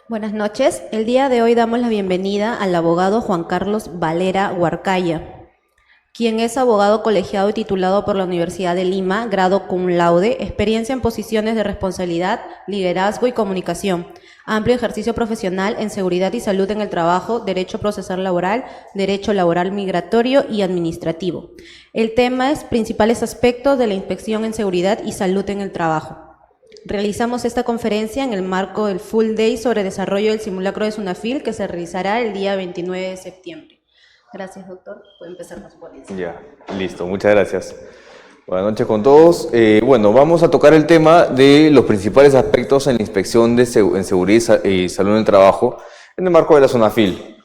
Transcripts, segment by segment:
Buenas noches. El día de hoy damos la bienvenida al abogado Juan Carlos Valera Huarcaya, quien es abogado colegiado y titulado por la Universidad de Lima, grado cum laude, experiencia en posiciones de responsabilidad, liderazgo y comunicación, amplio ejercicio profesional en seguridad y salud en el trabajo, derecho procesal laboral, derecho laboral migratorio y administrativo. El tema es principales aspectos de la inspección en seguridad y salud en el trabajo. Realizamos esta conferencia en el marco del Full Day sobre desarrollo del simulacro de SUNAFIL que se realizará el día 29 de septiembre. Gracias, doctor. Puede empezar con su ponencia. Ya, listo. Muchas gracias. Buenas noches con todos. Bueno, vamos a tocar el tema de los principales aspectos en la inspección en seguridad y salud en el trabajo en el marco de la SUNAFIL.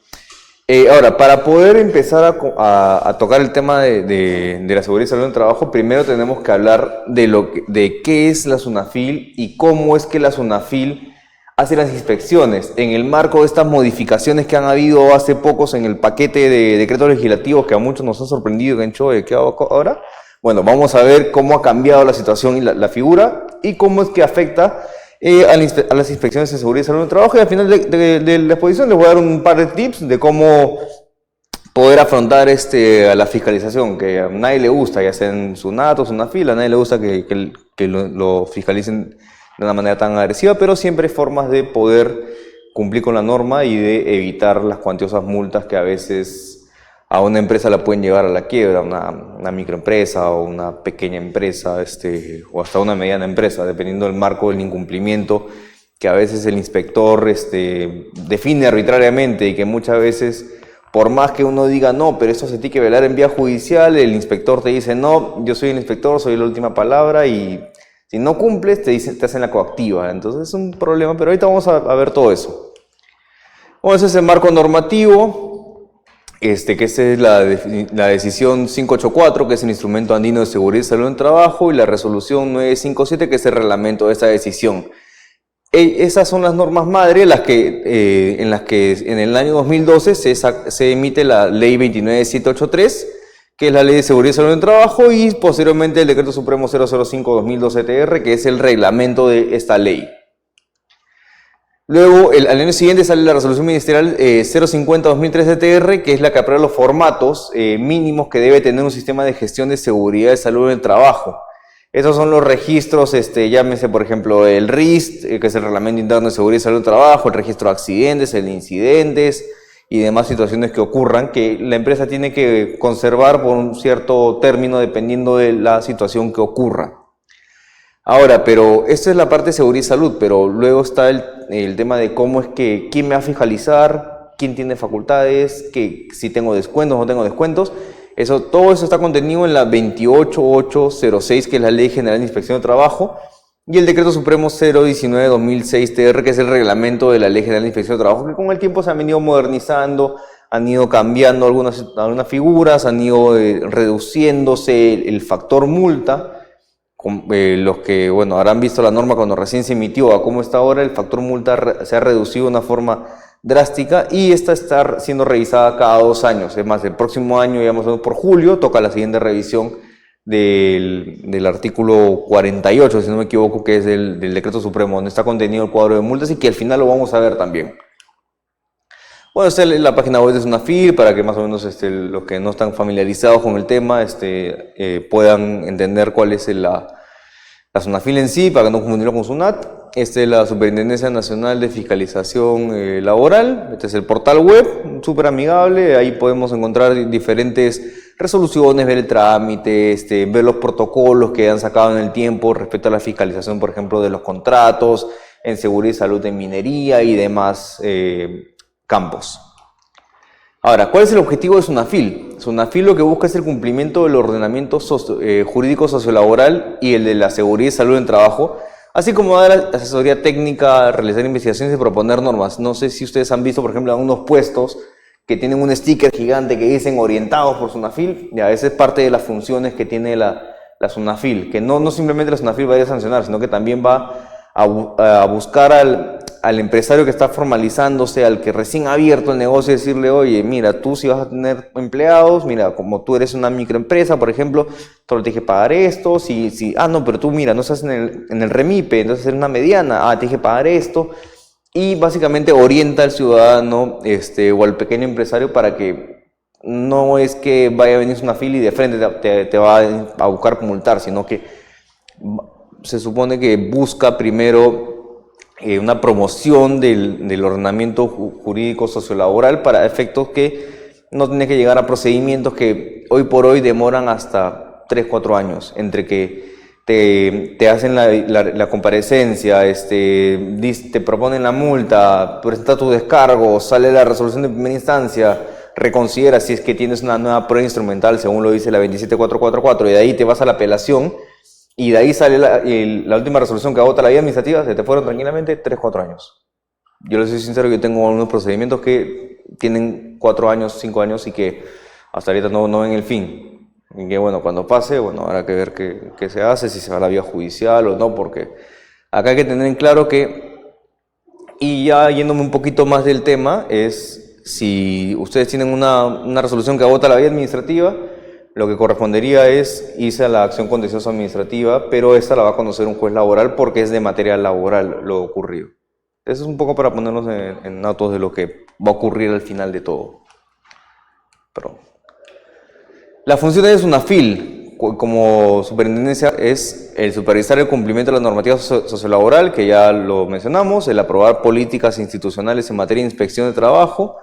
Ahora, para poder empezar a tocar el tema de la seguridad y salud en el trabajo, primero tenemos que hablar de qué es la SUNAFIL y cómo es que la SUNAFIL hace las inspecciones en el marco de estas modificaciones que han habido hace pocos en el paquete de decretos legislativos que a muchos nos han sorprendido, que han hecho, ¿qué hago ahora? Bueno, vamos a ver cómo ha cambiado la situación y la figura y cómo es que afecta a las inspecciones de seguridad y salud en el trabajo, y al final de la exposición les voy a dar un par de tips de cómo poder afrontar a la fiscalización, que a nadie le gusta, ya sea en SUNAT o SUNAFIL, a nadie le gusta que lo fiscalicen de una manera tan agresiva, pero siempre hay formas de poder cumplir con la norma y de evitar las cuantiosas multas que a veces a una empresa la pueden llevar a la quiebra, una microempresa o una pequeña empresa, o hasta una mediana empresa, dependiendo del marco del incumplimiento que a veces el inspector define arbitrariamente, y que muchas veces, por más que uno diga no, pero esto se tiene que velar en vía judicial, el inspector te dice no, yo soy el inspector, soy la última palabra, y si no cumples te hacen la coactiva. Entonces es un problema, pero ahorita vamos a ver todo eso. Bueno, ese es el marco normativo. Que esta es la decisión 584, que es el Instrumento Andino de Seguridad y Salud en el Trabajo, y la resolución 957, que es el reglamento de esta decisión. Esas son las normas madre en las que en el año 2012 se emite la Ley 29783, que es la Ley de Seguridad y Salud en el Trabajo, y posteriormente el Decreto Supremo 005-2012-TR, que es el reglamento de esta ley. Luego, al año siguiente sale la resolución ministerial 050-2013-TR, que es la que aprueba los formatos mínimos que debe tener un sistema de gestión de seguridad y salud en el trabajo. Esos son los registros, llámese por ejemplo el RIST, que es el Reglamento Interno de Seguridad y Salud en el Trabajo, el registro de accidentes, el de incidentes y demás situaciones que ocurran, que la empresa tiene que conservar por un cierto término dependiendo de la situación que ocurra. Ahora, pero esta es la parte de seguridad y salud, pero luego está el tema de cómo es que, quién me va a fiscalizar, quién tiene facultades, si tengo descuentos o no tengo descuentos. Todo eso está contenido en la 28806, que es la Ley General de Inspección de Trabajo, y el Decreto Supremo 019-2006-TR, que es el reglamento de la Ley General de Inspección de Trabajo, que con el tiempo se han venido modernizando, han ido cambiando algunas figuras, han ido reduciéndose el factor multa. Los que habrán visto la norma cuando recién se emitió a cómo está ahora, el factor multa se ha reducido de una forma drástica, y esta está siendo revisada cada 2 años. Es más, el próximo año, digamos por julio, toca la siguiente revisión del artículo 48, si no me equivoco, que es del Decreto Supremo, donde está contenido el cuadro de multas, y que al final lo vamos a ver también. Bueno, esta es la página web de SUNAFIL, para que más o menos los que no están familiarizados con el tema puedan entender cuál es la SUNAFIL en sí, para no confundirlo con SUNAT. Esta es la Superintendencia Nacional de Fiscalización Laboral. Este es el portal web, súper amigable. Ahí podemos encontrar diferentes resoluciones, ver el trámite, ver los protocolos que han sacado en el tiempo respecto a la fiscalización, por ejemplo, de los contratos en seguridad y salud en minería y demás campos. Ahora, ¿cuál es el objetivo de SUNAFIL? SUNAFIL lo que busca es el cumplimiento del ordenamiento jurídico sociolaboral y el de la seguridad y salud en el trabajo, así como dar asesoría técnica, realizar investigaciones y proponer normas. No sé si ustedes han visto, por ejemplo, algunos puestos que tienen un sticker gigante que dicen orientados por SUNAFIL, y a veces parte de las funciones que tiene la SUNAFIL, que no simplemente la SUNAFIL va a ir a sancionar, sino que también va a buscar al empresario que está formalizándose, al que recién ha abierto el negocio, y decirle, oye, mira, tú si vas a tener empleados, mira, como tú eres una microempresa, por ejemplo, tú tienes que pagar esto, no, pero tú, mira, no estás en el REMIPE, entonces eres una mediana, tienes que pagar esto. y básicamente orienta al ciudadano o al pequeño empresario para que no es que vaya a venir una fila y de frente te va a buscar multar, sino que se supone que busca primero una promoción del ordenamiento jurídico sociolaboral para efectos que no tiene que llegar a procedimientos que hoy por hoy demoran hasta 3-4 años, entre que te hacen la comparecencia, te proponen la multa, presentas tu descargo, sale la resolución de primera instancia, reconsidera si es que tienes una nueva prueba instrumental, según lo dice la 27444, y de ahí te vas a la apelación, y de ahí sale la última resolución que agota la vía administrativa, se te fueron tranquilamente 3-4 años. Yo les soy sincero, yo tengo algunos procedimientos que tienen 4 años, 5 años y que hasta ahorita no ven el fin. Y que bueno, cuando pase, bueno, habrá que ver qué se hace, si se va a la vía judicial o no, porque acá hay que tener en claro que, y ya yéndome un poquito más del tema, es si ustedes tienen una resolución que agota la vía administrativa, lo que correspondería es irse a la acción contenciosa administrativa, pero esta la va a conocer un juez laboral porque es de materia laboral lo ocurrido. Eso es un poco para ponernos en datos de lo que va a ocurrir al final de todo. Perdón. La función de SUNAFIL como superintendencia es el supervisar el cumplimiento de la normativa sociolaboral, que ya lo mencionamos, el aprobar políticas institucionales en materia de inspección de trabajo,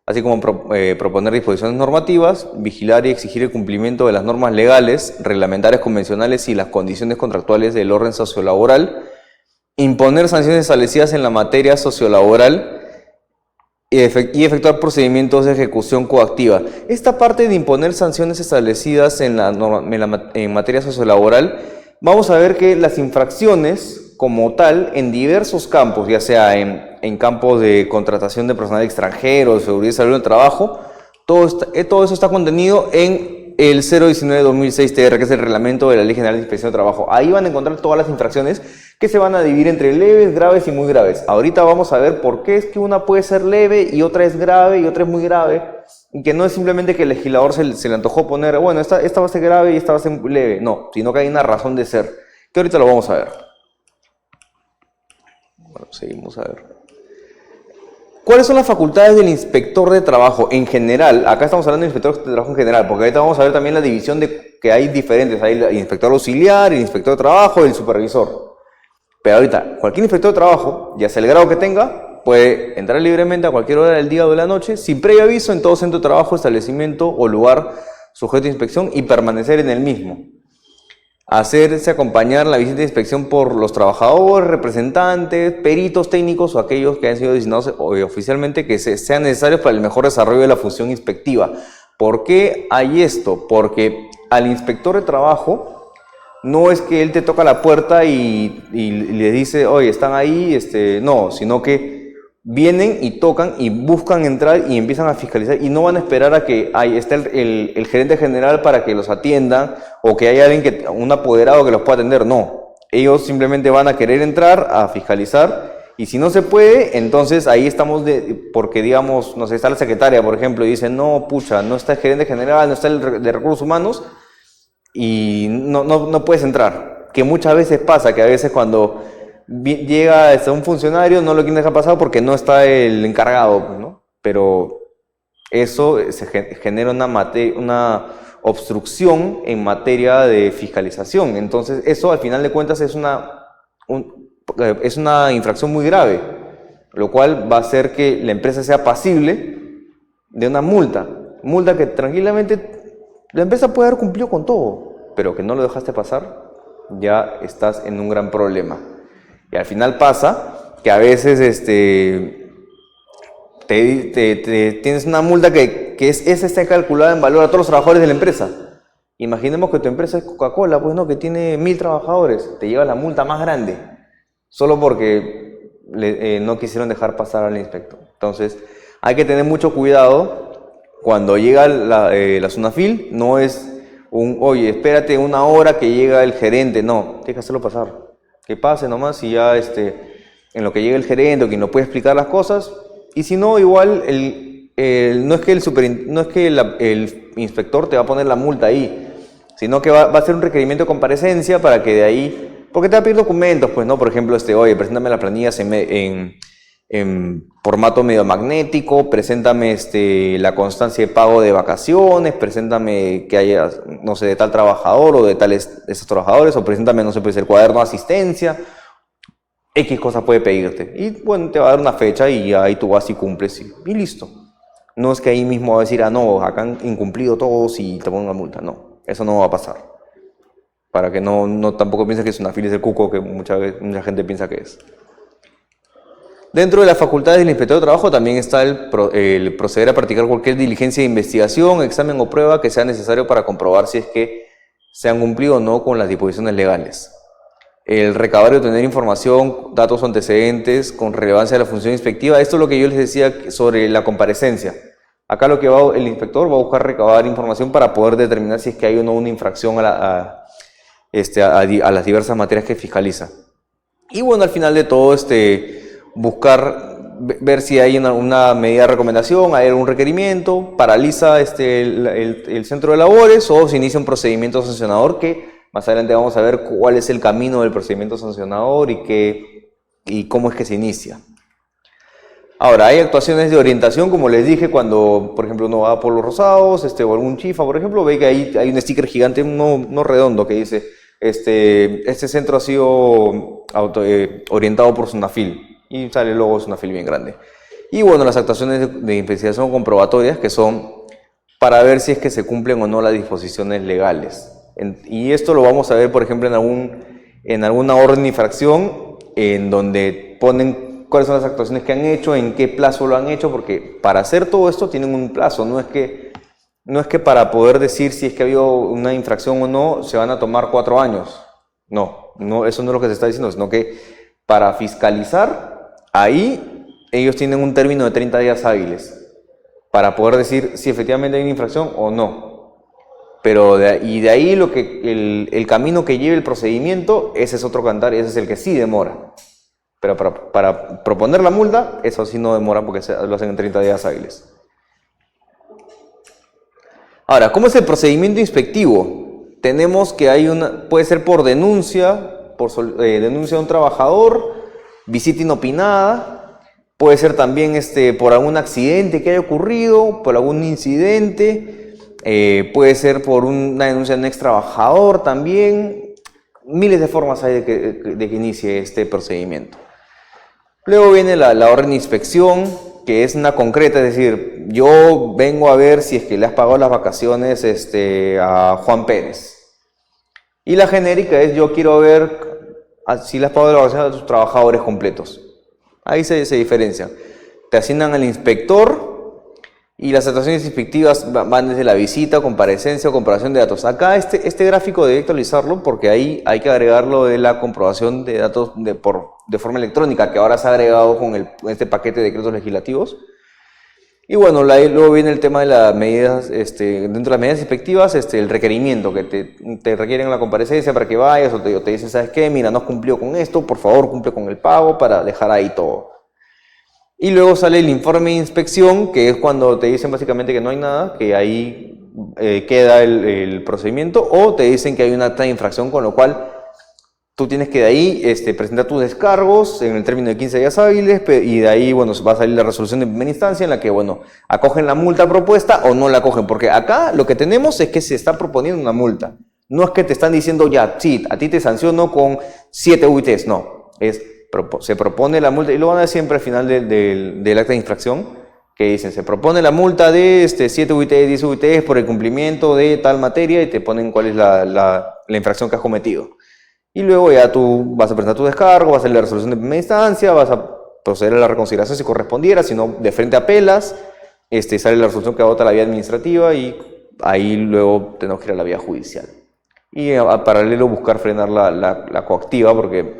así como proponer disposiciones normativas, vigilar y exigir el cumplimiento de las normas legales, reglamentarias, convencionales y las condiciones contractuales del orden sociolaboral, imponer sanciones establecidas en la materia sociolaboral y efectuar procedimientos de ejecución coactiva. Esta parte de imponer sanciones establecidas en materia sociolaboral, vamos a ver que las infracciones como tal en diversos campos, ya sea en campos de contratación de personal extranjero, de seguridad y salud en el trabajo, todo eso está contenido en el 019-2006-TR, que es el reglamento de la Ley General de Inspección de Trabajo. Ahí van a encontrar todas las infracciones que se van a dividir entre leves, graves y muy graves. Ahorita vamos a ver por qué es que una puede ser leve y otra es grave y otra es muy grave, y que no es simplemente que el legislador se le antojó poner, bueno, esta va a ser grave y esta va a ser leve, no, sino que hay una razón de ser, que ahorita lo vamos a ver. Bueno, seguimos a ver. ¿Cuáles son las facultades del inspector de trabajo en general? Acá estamos hablando del inspector de trabajo en general, porque ahorita vamos a ver también la división de que hay diferentes. Hay el inspector auxiliar, el inspector de trabajo y el supervisor. Pero ahorita, cualquier inspector de trabajo, ya sea el grado que tenga, puede entrar libremente a cualquier hora del día o de la noche, sin previo aviso, en todo centro de trabajo, establecimiento o lugar sujeto a inspección y permanecer en el mismo. Hacerse acompañar la visita de inspección por los trabajadores, representantes, peritos técnicos o aquellos que han sido designados oficialmente que sean necesarios para el mejor desarrollo de la función inspectiva. ¿Por qué hay esto? Porque al inspector de trabajo no es que él te toca la puerta y le dice, oye, están ahí, no, sino que vienen y tocan y buscan entrar y empiezan a fiscalizar y no van a esperar a que esté el gerente general para que los atiendan o que haya alguien, un apoderado que los pueda atender. No, ellos simplemente van a querer entrar a fiscalizar y si no se puede, entonces ahí estamos porque digamos, no sé, está la secretaria, por ejemplo, y dice, no, pucha, no está el gerente general, no está el de recursos humanos y no puedes entrar. Que muchas veces pasa, que a veces cuando llega un funcionario no lo quieren dejar pasar porque no está el encargado, ¿no? Pero eso genera una obstrucción en materia de fiscalización. Entonces eso al final de cuentas es una infracción muy grave, lo cual va a hacer que la empresa sea pasible de una multa que tranquilamente la empresa puede haber cumplido con todo, pero que no lo dejaste pasar, ya estás en un gran problema. Y al final pasa que a veces tienes una multa que está calculada en valor a todos los trabajadores de la empresa. Imaginemos que tu empresa es Coca-Cola, pues no, que tiene 1000 trabajadores, te llevas la multa más grande, solo porque no quisieron dejar pasar al inspector. Entonces, hay que tener mucho cuidado cuando llega la SUNAFIL, no es oye, espérate una hora que llega el gerente, no, tienes que hacerlo pasar. Que pase nomás y ya en lo que llegue el gerente o quien nos puede explicar las cosas. Y si no, igual no es que el inspector te va a poner la multa ahí, sino que va a hacer un requerimiento de comparecencia para que de ahí, porque te va a pedir documentos, pues no, por ejemplo, oye, preséntame las planillas en formato medio magnético, preséntame la constancia de pago de vacaciones, preséntame que haya, no sé, de tal trabajador o de tales de esos trabajadores, o preséntame, no sé, pues el cuaderno de asistencia, X cosa puede pedirte. Y bueno, te va a dar una fecha y ahí tú vas y cumples y listo. No es que ahí mismo va a decir, ah, no, acá han incumplido todos y te pongan una multa. No, eso no va a pasar. Para que no tampoco pienses que es una filis de cuco, que mucha gente piensa que es. Dentro de las facultades del inspector de trabajo también está el proceder a practicar cualquier diligencia de investigación, examen o prueba que sea necesario para comprobar si es que se han cumplido o no con las disposiciones legales. El recabar y obtener información, datos o antecedentes con relevancia a la función inspectiva. Esto es lo que yo les decía sobre la comparecencia. Acá lo que el inspector va a buscar recabar información para poder determinar si es que hay o no una infracción a las diversas materias que fiscaliza. Y bueno, al final de todo, buscar ver si hay una medida de recomendación, hay algún requerimiento, paraliza el centro de labores o se inicia un procedimiento sancionador que más adelante vamos a ver cuál es el camino del procedimiento sancionador y cómo es que se inicia. Ahora, hay actuaciones de orientación, como les dije, cuando, por ejemplo, uno va por los rosados, o algún chifa, por ejemplo, ve que ahí hay un sticker gigante, no redondo, que dice, este centro ha sido orientado por Sunafil, y sale el logo de Sunafil bien grande. Y bueno, las actuaciones de investigación comprobatorias, que son para ver si es que se cumplen o no las disposiciones legales. Y esto lo vamos a ver, por ejemplo, en alguna orden de infracción, en donde ponen cuáles son las actuaciones que han hecho, en qué plazo lo han hecho, porque para hacer todo esto tienen un plazo, no es que para poder decir si es que ha habido una infracción o no, se van a tomar 4 años. No, eso no es lo que se está diciendo, sino que para fiscalizar, ahí ellos tienen un término de 30 días hábiles para poder decir si efectivamente hay una infracción o no. Pero de ahí el camino que lleve el procedimiento, ese es otro cantar, ese es el que sí demora. Pero para proponer la multa, eso sí no demora porque lo hacen en 30 días hábiles. Ahora, ¿cómo es el procedimiento inspectivo? Tenemos que puede ser por denuncia, denuncia de un trabajador, visita inopinada, puede ser también por algún accidente que haya ocurrido, por algún incidente, puede ser por una denuncia de un ex trabajador también. Miles de formas hay de que inicie este procedimiento. Luego viene la orden de inspección, que es una concreta, es decir, yo vengo a ver si es que le has pagado las vacaciones a Juan Pérez. Y la genérica es yo quiero ver si le has pagado las vacaciones a tus trabajadores completos. Ahí se diferencia. Te asignan al inspector y las actuaciones inspectivas van desde la visita, comparecencia o comprobación de datos. Acá este gráfico debe actualizarlo porque ahí hay que agregarlo de la comprobación de datos de forma electrónica, que ahora se ha agregado con este paquete de decretos legislativos. Y bueno, luego viene el tema de las medidas, dentro de las medidas inspectivas, el requerimiento que te requieren la comparecencia para que vayas, o te dicen, ¿sabes qué? Mira, no has cumplido con esto, por favor cumple con el pago para dejar ahí todo. Y luego sale el informe de inspección, que es cuando te dicen básicamente que no hay nada, que ahí queda el procedimiento, o te dicen que hay una acta de infracción, con lo cual tú tienes que de ahí presentar tus descargos en el término de 15 días hábiles, y de ahí, bueno, va a salir la resolución de primera instancia en la que, bueno, acogen la multa propuesta o no la acogen, porque acá lo que tenemos es que se está proponiendo una multa. No es que te están diciendo, ya, sí, a ti te sanciono con 7 UITs, no, se propone la multa, y lo van a decir siempre al final del acta de infracción, que dicen, se propone la multa de 7 UITs, 10 UITs por el cumplimiento de tal materia, y te ponen cuál es la infracción que has cometido. Y luego ya tú vas a presentar tu descargo, vas a hacer la resolución de primera instancia, vas a proceder a la reconsideración si correspondiera, si no, de frente apelas, sale la resolución que agota la vía administrativa y ahí luego tenemos que ir a la vía judicial. Y a paralelo buscar frenar la coactiva, porque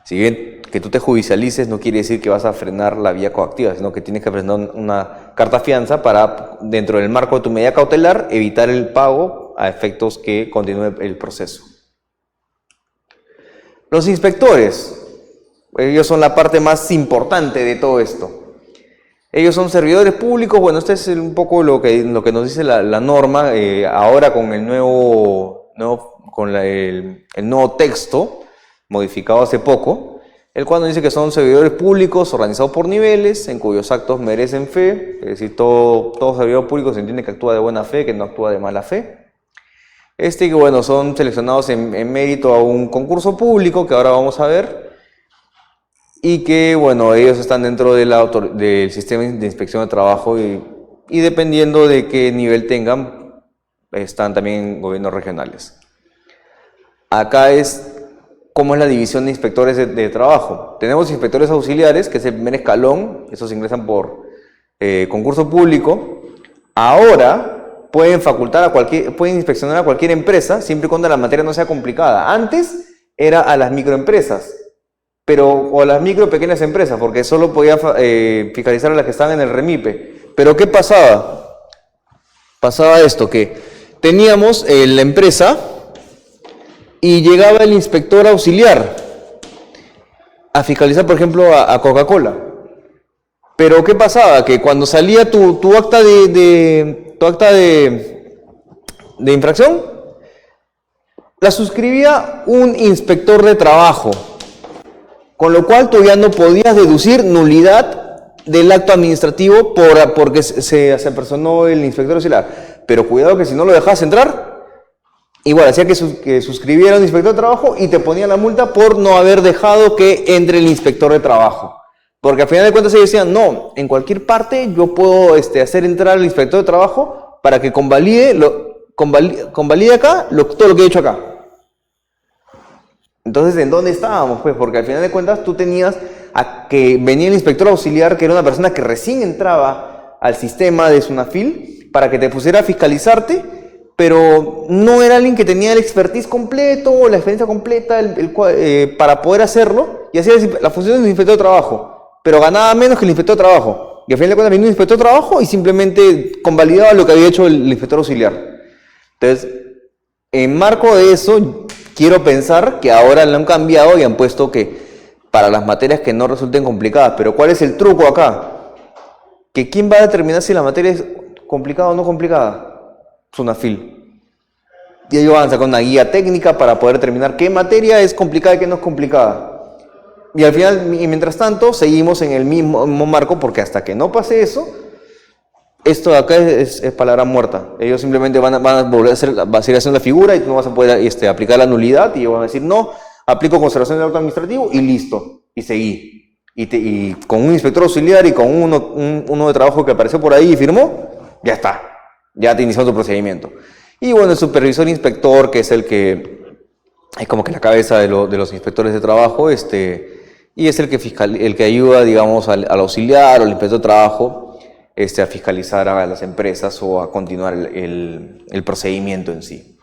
si bien que tú te judicialices no quiere decir que vas a frenar la vía coactiva, sino que tienes que presentar una carta fianza para, dentro del marco de tu medida cautelar, evitar el pago a efectos que continúe el proceso. Los inspectores, ellos son la parte más importante de todo esto. Ellos son servidores públicos. Bueno, este es un poco lo que nos dice la norma, ahora con el nuevo texto, modificado hace poco. el cual nos dice que son servidores públicos organizados por niveles, en cuyos actos merecen fe, es decir, todo servidor público se entiende que actúa de buena fe, que no actúa de mala fe. Que bueno, son seleccionados en mérito a un concurso público, que ahora vamos a ver, y que bueno, ellos están dentro del sistema de inspección de trabajo y dependiendo de qué nivel tengan, están también en gobiernos regionales. Acá es cómo es la división de inspectores de trabajo. Tenemos inspectores auxiliares, que es el primer escalón, esos ingresan por concurso público. Ahora pueden pueden inspeccionar a cualquier empresa, siempre y cuando la materia no sea complicada. Antes era a las microempresas, o a las micro y pequeñas empresas, porque solo podía fiscalizar a las que estaban en el REMIPE. Pero ¿qué pasaba? Pasaba esto, que teníamos la empresa y llegaba el inspector auxiliar a fiscalizar, por ejemplo, a Coca-Cola. Pero ¿qué pasaba? Que cuando salía tu acta de infracción, la suscribía un inspector de trabajo, con lo cual tú ya no podías deducir nulidad del acto administrativo porque se apersonó el inspector auxiliar. Pero cuidado que si no lo dejabas entrar, igual hacía que suscribiera un inspector de trabajo y te ponía la multa por no haber dejado que entre el inspector de trabajo. Porque al final de cuentas ellos decían, no, en cualquier parte yo puedo hacer entrar al inspector de trabajo para que convalide acá todo lo que he hecho acá. Entonces, ¿en dónde estábamos? Pues porque al final de cuentas tú tenías a que venía el inspector auxiliar, que era una persona que recién entraba al sistema de SUNAFIL, para que te pusiera a fiscalizarte, pero no era alguien que tenía el expertise completo o la experiencia completa para poder hacerlo, y hacía la función del inspector de trabajo, pero ganaba menos que el inspector de trabajo. Y al final de cuentas venía un inspector de trabajo y simplemente convalidaba lo que había hecho el inspector auxiliar. Entonces, en marco de eso, quiero pensar que ahora lo han cambiado y han puesto que para las materias que no resulten complicadas. Pero ¿cuál es el truco acá? Que ¿quién va a determinar si la materia es complicada o no complicada? SUNAFIL. Y ellos van a sacar una guía técnica para poder determinar qué materia es complicada y qué no es complicada. Y al final, y mientras tanto, seguimos en el mismo marco, porque hasta que no pase eso, esto de acá es palabra muerta. Ellos simplemente van a volver a seguir haciendo la figura y tú no vas a poder aplicar la nulidad, y ellos van a decir, no, aplico conservación del acto administrativo y listo, y seguí. Y con un inspector auxiliar y con uno de trabajo que apareció por ahí y firmó, ya está, ya te inició tu procedimiento. Y bueno, el supervisor inspector, que es el que es como que la cabeza de los inspectores de trabajo, y es el que ayuda, digamos, al auxiliar o al inspector de trabajo a fiscalizar a las empresas o a continuar el procedimiento en sí.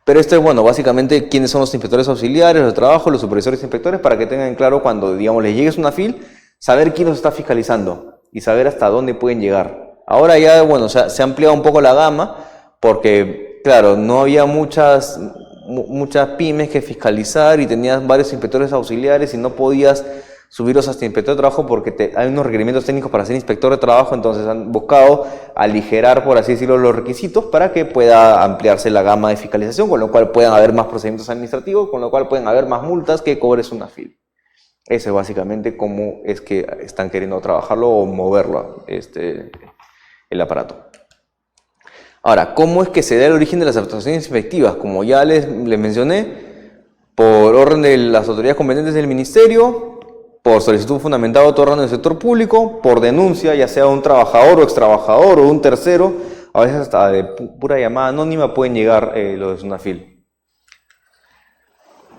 Pero esto es, bueno, básicamente quiénes son los inspectores auxiliares de trabajo, los supervisores inspectores, para que tengan claro cuando, digamos, les llegue SUNAFIL, saber quién los está fiscalizando y saber hasta dónde pueden llegar. Ahora ya, bueno, se ha ampliado un poco la gama porque, claro, no había muchas pymes que fiscalizar y tenías varios inspectores auxiliares y no podías subirlos hasta inspector de trabajo porque hay unos requerimientos técnicos para ser inspector de trabajo. Entonces han buscado aligerar, por así decirlo, los requisitos para que pueda ampliarse la gama de fiscalización, con lo cual puedan haber más procedimientos administrativos, con lo cual pueden haber más multas que cobre SUNAFIL. Eso es básicamente cómo es que están queriendo trabajarlo o moverlo el aparato. Ahora, ¿cómo es que se da el origen de las actuaciones inspectivas? Como ya les mencioné, por orden de las autoridades competentes del Ministerio, por solicitud fundamentada de otro órgano del sector público, por denuncia, ya sea de un trabajador o extrabajador o de un tercero, a veces hasta de pura llamada anónima pueden llegar los de SUNAFIL.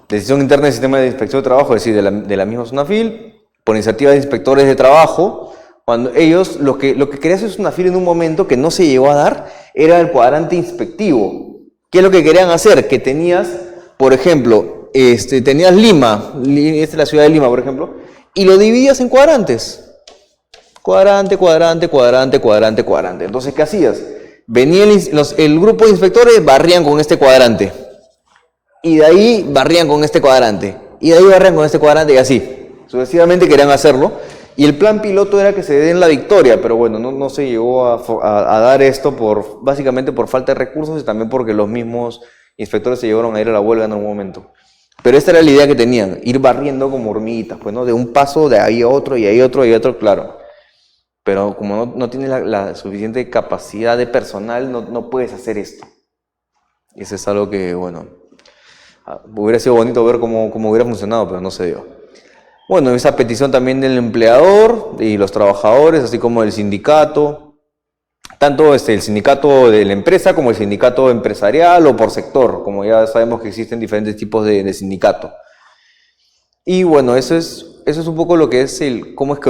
Decisión interna del sistema de inspección de trabajo, es decir, de la misma SUNAFIL, por iniciativa de inspectores de trabajo. Cuando ellos, lo que quería hacer SUNAFIL en un momento que no se llegó a dar, era el cuadrante inspectivo. ¿Qué es lo que querían hacer? Que tenías, por ejemplo, tenías Lima, esta es la ciudad de Lima, por ejemplo, y lo dividías en cuadrantes. Cuadrante, cuadrante, cuadrante, cuadrante, cuadrante. Entonces, ¿qué hacías? Venía el grupo de inspectores, barrían con este cuadrante. Y de ahí barrían con este cuadrante. Y de ahí barrían con este cuadrante y así. Sucesivamente querían hacerlo. Y el plan piloto era que se den la victoria, pero bueno, no se llegó a dar esto básicamente por falta de recursos y también porque los mismos inspectores se llegaron a ir a la huelga en algún momento. Pero esta era la idea que tenían, ir barriendo como hormiguitas, pues, ¿no? De un paso, de ahí a otro, y ahí otro, y otro, claro. Pero como no tienes la suficiente capacidad de personal, no puedes hacer esto. Y eso es algo que, bueno, hubiera sido bonito ver cómo hubiera funcionado, pero no se dio. Bueno, esa petición también del empleador y los trabajadores, así como del sindicato, tanto el sindicato de la empresa como el sindicato empresarial o por sector, como ya sabemos que existen diferentes tipos de sindicato. Y bueno, eso es un poco lo que es cómo es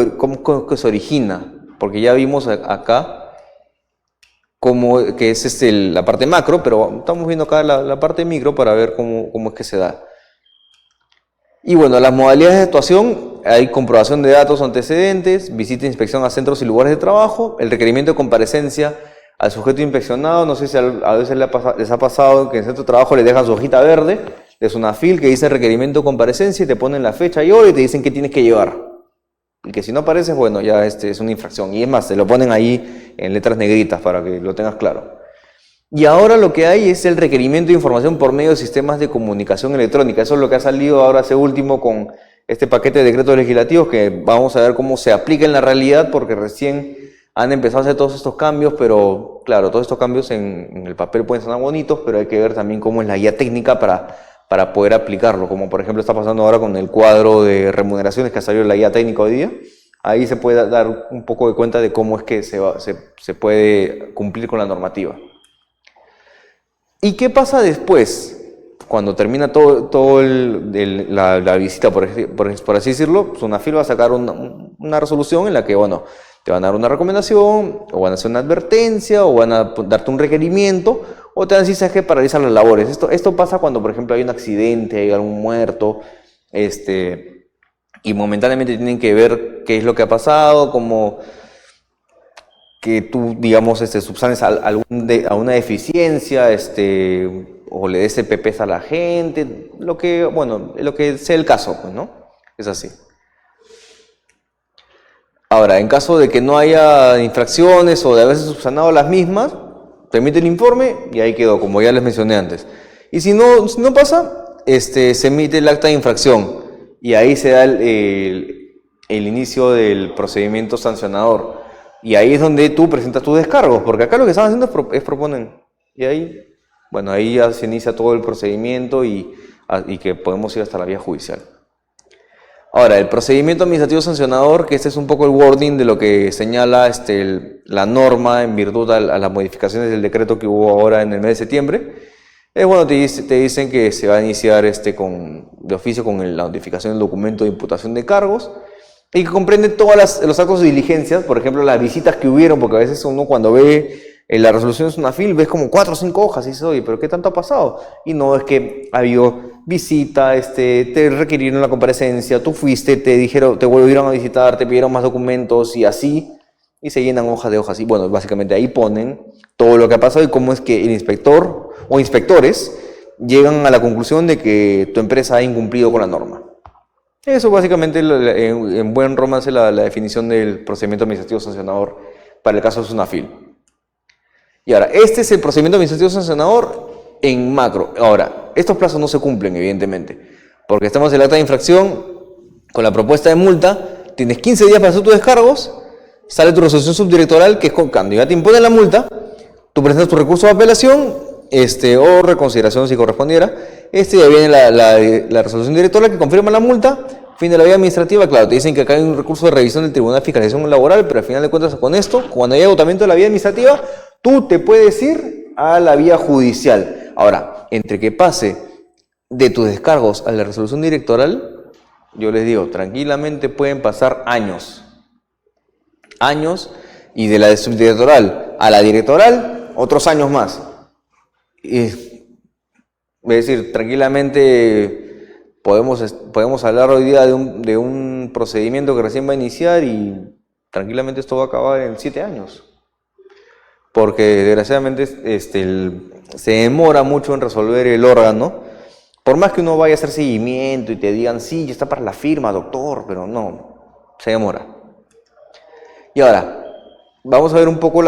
que se origina, porque ya vimos acá que es la parte macro, pero estamos viendo acá la parte micro para ver cómo es que se da. Y bueno, las modalidades de actuación, hay comprobación de datos o antecedentes, visita e inspección a centros y lugares de trabajo, el requerimiento de comparecencia al sujeto inspeccionado, no sé si a veces les ha pasado que en el centro de trabajo les dejan su hojita verde, de Sunafil que dice requerimiento de comparecencia y te ponen la fecha y hora y te dicen qué tienes que llevar. Y que si no apareces, bueno, ya es una infracción. Y es más, te lo ponen ahí en letras negritas para que lo tengas claro. Y ahora lo que hay es el requerimiento de información por medio de sistemas de comunicación electrónica. Eso es lo que ha salido ahora hace último con este paquete de decretos legislativos que vamos a ver cómo se aplica en la realidad porque recién han empezado a hacer todos estos cambios, pero claro, todos estos cambios en el papel pueden sonar bonitos, pero hay que ver también cómo es la guía técnica para poder aplicarlo, como por ejemplo está pasando ahora con el cuadro de remuneraciones que ha salido en la guía técnica hoy día. Ahí se puede dar un poco de cuenta de cómo es que se puede cumplir con la normativa. ¿Y qué pasa después? Cuando termina la visita, por así decirlo, Sunafil va a sacar una resolución en la que, bueno, te van a dar una recomendación, o van a hacer una advertencia, o van a darte un requerimiento, o te dan cisaje para realizar las labores. Esto pasa cuando, por ejemplo, hay un accidente, hay algún muerto, y momentáneamente tienen que ver qué es lo que ha pasado, como que tú, digamos, subsanes a una deficiencia, o le des PPs a la gente, lo que sea el caso, pues, ¿no? Es así. Ahora, en caso de que no haya infracciones o de haberse subsanado las mismas, te emite el informe y ahí quedó, como ya les mencioné antes. Y si no pasa, se emite el acta de infracción y ahí se da el inicio del procedimiento sancionador. Y ahí es donde tú presentas tus descargos, porque acá lo que están haciendo es proponen. Y ahí, bueno, ahí ya se inicia todo el procedimiento y que podemos ir hasta la vía judicial. Ahora, el procedimiento administrativo sancionador, que este es un poco el wording de lo que señala la norma en virtud a las modificaciones del decreto que hubo ahora en el mes de septiembre. Bueno, te dicen que se va a iniciar de oficio con la notificación del documento de imputación de cargos y que comprende todos los actos de diligencias, por ejemplo, las visitas que hubieron, porque a veces uno cuando ve la resolución de Sunafil ves como 4 o 5 hojas y dices, oye, ¿pero qué tanto ha pasado? Y no, es que ha habido visita, te requirieron la comparecencia, tú fuiste, te volvieron a visitar, te pidieron más documentos y así, y se llenan hojas de hojas. Y bueno, básicamente ahí ponen todo lo que ha pasado y cómo es que el inspector o inspectores llegan a la conclusión de que tu empresa ha incumplido con la norma. Eso básicamente en buen romance la definición del procedimiento administrativo sancionador para el caso de Sunafil. Y ahora, este es el procedimiento administrativo sancionador en macro. Ahora, estos plazos no se cumplen, evidentemente, porque estamos en el acta de infracción con la propuesta de multa, tienes 15 días para hacer tus descargos, sale tu resolución subdirectoral, que es cuando ya te imponen la multa, tú presentas tu recurso de apelación, o reconsideración si correspondiera, ya viene la resolución directoral que confirma la multa, fin de la vía administrativa. Claro, te dicen que acá hay un recurso de revisión del Tribunal de Fiscalización Laboral, pero al final de cuentas con esto, cuando hay agotamiento de la vía administrativa, tú te puedes ir a la vía judicial. Ahora, entre que pase de tus descargos a la resolución directoral, yo les digo, tranquilamente pueden pasar años, y de la subdirectoral a la directoral, otros años más. Es decir, tranquilamente podemos hablar hoy día de un procedimiento que recién va a iniciar y tranquilamente esto va a acabar en 7 años. Porque desgraciadamente se demora mucho en resolver el órgano. Por más que uno vaya a hacer seguimiento y te digan, sí, ya está para la firma, doctor, pero no, se demora. Y ahora, vamos a ver un poco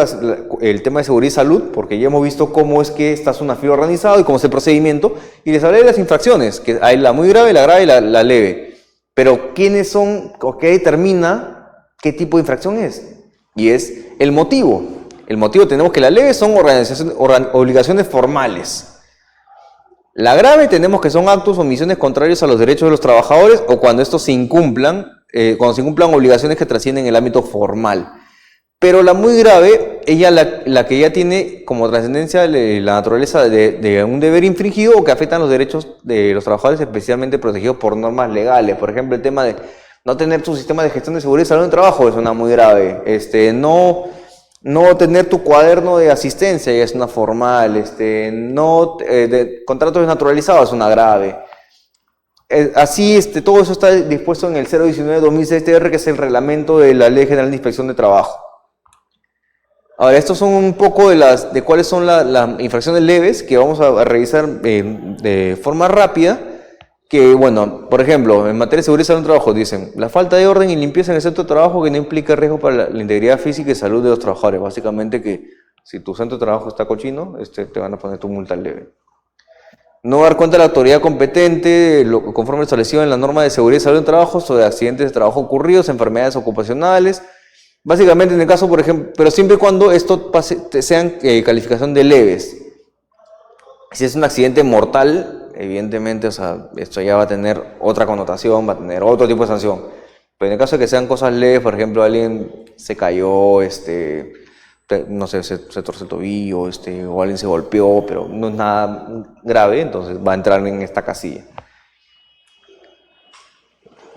el tema de seguridad y salud, porque ya hemos visto cómo es que está SUNAFIL organizado y cómo es el procedimiento, y les hablé de las infracciones, que hay la muy grave, la grave y la leve. Pero ¿quiénes son o qué determina qué tipo de infracción es? Y es el motivo. El motivo tenemos que la leve son obligaciones formales. La grave tenemos que son actos o omisiones contrarios a los derechos de los trabajadores o cuando estos se incumplan, obligaciones que trascienden el ámbito formal. Pero la muy grave, ella la que ya tiene como trascendencia la naturaleza de un deber infringido o que afectan los derechos de los trabajadores especialmente protegidos por normas legales. Por ejemplo, el tema de no tener tu sistema de gestión de seguridad y salud en trabajo es una muy grave. No tener tu cuaderno de asistencia ya es una formal. Contratos desnaturalizados es una grave. Así, todo eso está dispuesto en el 019-2006 TR, que es el reglamento de la Ley General de Inspección de Trabajo. Ahora, estos son un poco de cuáles son las infracciones leves que vamos a revisar de forma rápida. Que, bueno, por ejemplo, en materia de seguridad y salud en trabajo dicen la falta de orden y limpieza en el centro de trabajo que no implica riesgo para la integridad física y salud de los trabajadores. Básicamente que si tu centro de trabajo está cochino, te van a poner tu multa leve. No dar cuenta a la autoridad competente, conforme establecido en la norma de seguridad y salud en trabajo, sobre accidentes de trabajo ocurridos, enfermedades ocupacionales. Básicamente en el caso, por ejemplo, pero siempre y cuando esto sean calificación de leves. Si es un accidente mortal, evidentemente, esto ya va a tener otra connotación, va a tener otro tipo de sanción. Pero en el caso de que sean cosas leves, por ejemplo, alguien se cayó, no sé, se torció el tobillo, o alguien se golpeó, pero no es nada grave, entonces va a entrar en esta casilla.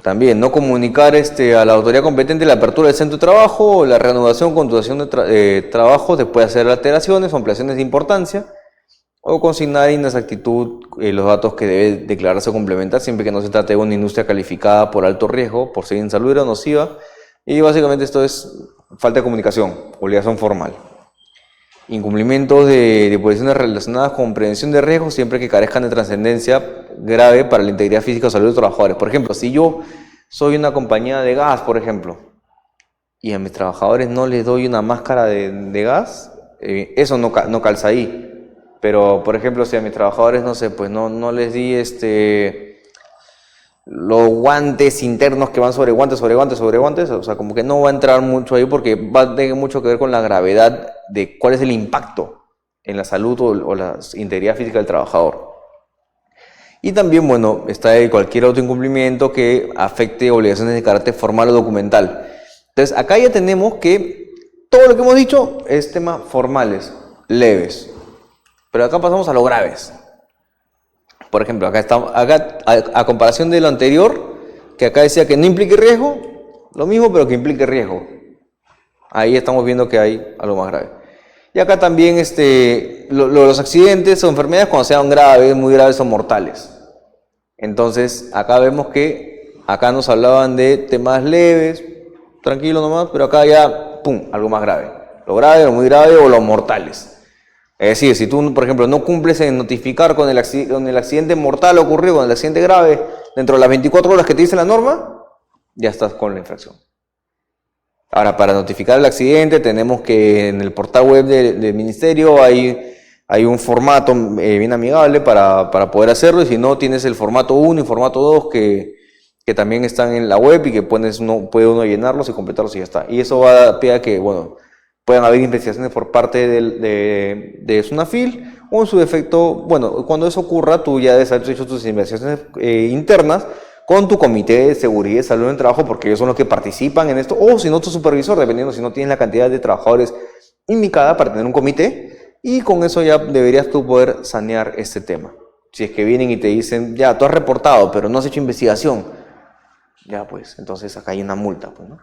También, no comunicar a la autoridad competente la apertura del centro de trabajo o la reanudación o continuación de trabajo después de hacer alteraciones o ampliaciones de importancia, o consignar inexactitud los datos que debe declararse o complementar, siempre que no se trate de una industria calificada por alto riesgo, por ser insalubre o nociva, y básicamente esto es falta de comunicación, obligación formal. Incumplimientos de disposiciones relacionadas con prevención de riesgos siempre que carezcan de trascendencia grave para la integridad física o salud de los trabajadores. Por ejemplo, si yo soy una compañía de gas, por ejemplo, y a mis trabajadores no les doy una máscara de gas, eso no calza ahí. Pero, por ejemplo, si a mis trabajadores, no sé, pues no les di los guantes internos que van sobre guantes, o sea, como que no va a entrar mucho ahí porque va a tener mucho que ver con la gravedad de cuál es el impacto en la salud o la integridad física del trabajador. Y también, bueno, está cualquier otro incumplimiento que afecte obligaciones de carácter formal o documental. Entonces, acá ya tenemos que todo lo que hemos dicho es temas formales, leves. Pero acá pasamos a los graves. Por ejemplo, acá a comparación de lo anterior, que acá decía que no implique riesgo, lo mismo pero que implique riesgo. Ahí estamos viendo que hay algo más grave. Y acá también los accidentes o enfermedades cuando sean graves, muy graves o mortales. Entonces, acá vemos que acá nos hablaban de temas leves, tranquilo nomás, pero acá ya, ¡pum!, algo más grave. Lo grave, lo muy grave o los mortales. Es decir, si tú, por ejemplo, no cumples en notificar con el accidente mortal ocurrido, con el accidente grave, dentro de las 24 horas que te dice la norma, ya estás con la infracción. Ahora, para notificar el accidente, tenemos que en el portal web del ministerio hay un formato bien amigable para poder hacerlo, y si no, tienes el formato 1 y formato 2 que también están en la web y que puede uno llenarlos y completarlos y ya está. Y eso va a dar pie a que, bueno, puedan haber investigaciones por parte de SUNAFIL, o en su defecto, bueno, cuando eso ocurra, tú ya debes haber hecho tus investigaciones internas con tu comité de seguridad y salud en el trabajo, porque ellos son los que participan en esto, o si no, tu supervisor, dependiendo si no tienes la cantidad de trabajadores indicada para tener un comité, y con eso ya deberías tú poder sanear este tema. Si es que vienen y te dicen, ya, tú has reportado, pero no has hecho investigación, ya pues, entonces acá hay una multa, pues, ¿no?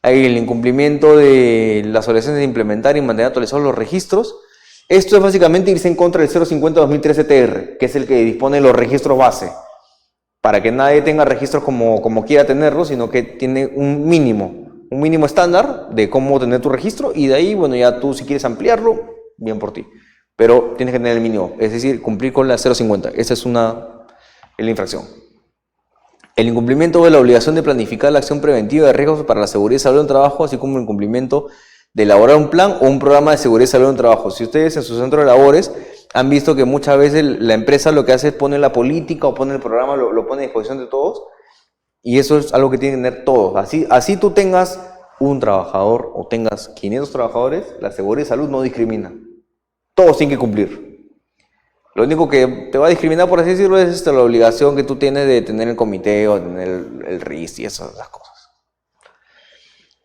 Hay el incumplimiento de las obligaciones de implementar y mantener actualizados los registros. Esto es básicamente irse en contra del 050-2013 TR, que es el que dispone de los registros base, para que nadie tenga registros como quiera tenerlos, sino que tiene un mínimo estándar de cómo tener tu registro, y de ahí, bueno, ya tú si quieres ampliarlo, bien por ti. Pero tienes que tener el mínimo, es decir, cumplir con la 050. Esa es la infracción. El incumplimiento de la obligación de planificar la acción preventiva de riesgos para la seguridad y salud en trabajo, así como el incumplimiento de elaborar un plan o un programa de seguridad y salud en el trabajo. Si ustedes en su centro de labores han visto que muchas veces la empresa lo que hace es poner la política o pone el programa, lo pone a disposición de todos, y eso es algo que tienen que tener todos. Así tú tengas un trabajador o tengas 500 trabajadores, la seguridad y salud no discrimina. Todos tienen que cumplir. Lo único que te va a discriminar, por así decirlo, es la obligación que tú tienes de tener el comité o tener el RIS y esas cosas.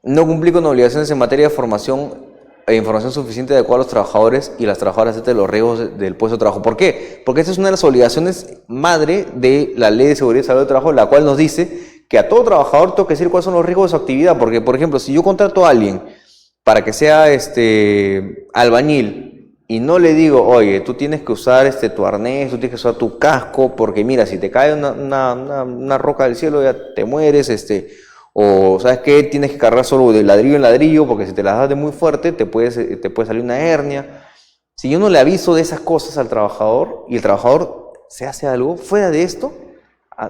No cumplir con obligaciones en materia de formación e información suficiente adecuada a los trabajadores y las trabajadoras acerca de los riesgos del puesto de trabajo. ¿Por qué? Porque esta es una de las obligaciones madre de la Ley de Seguridad y Salud del Trabajo, la cual nos dice que a todo trabajador tengo que decir cuáles son los riesgos de su actividad. Porque, por ejemplo, si yo contrato a alguien para que sea albañil y no le digo, oye, tú tienes que usar tu arnés, tú tienes que usar tu casco, porque mira, si te cae una roca del cielo ya te mueres, o ¿sabes qué? Tienes que cargar solo de ladrillo en ladrillo, porque si te las das de muy fuerte te puede salir una hernia. Si yo no le aviso de esas cosas al trabajador y el trabajador se hace algo fuera de esto,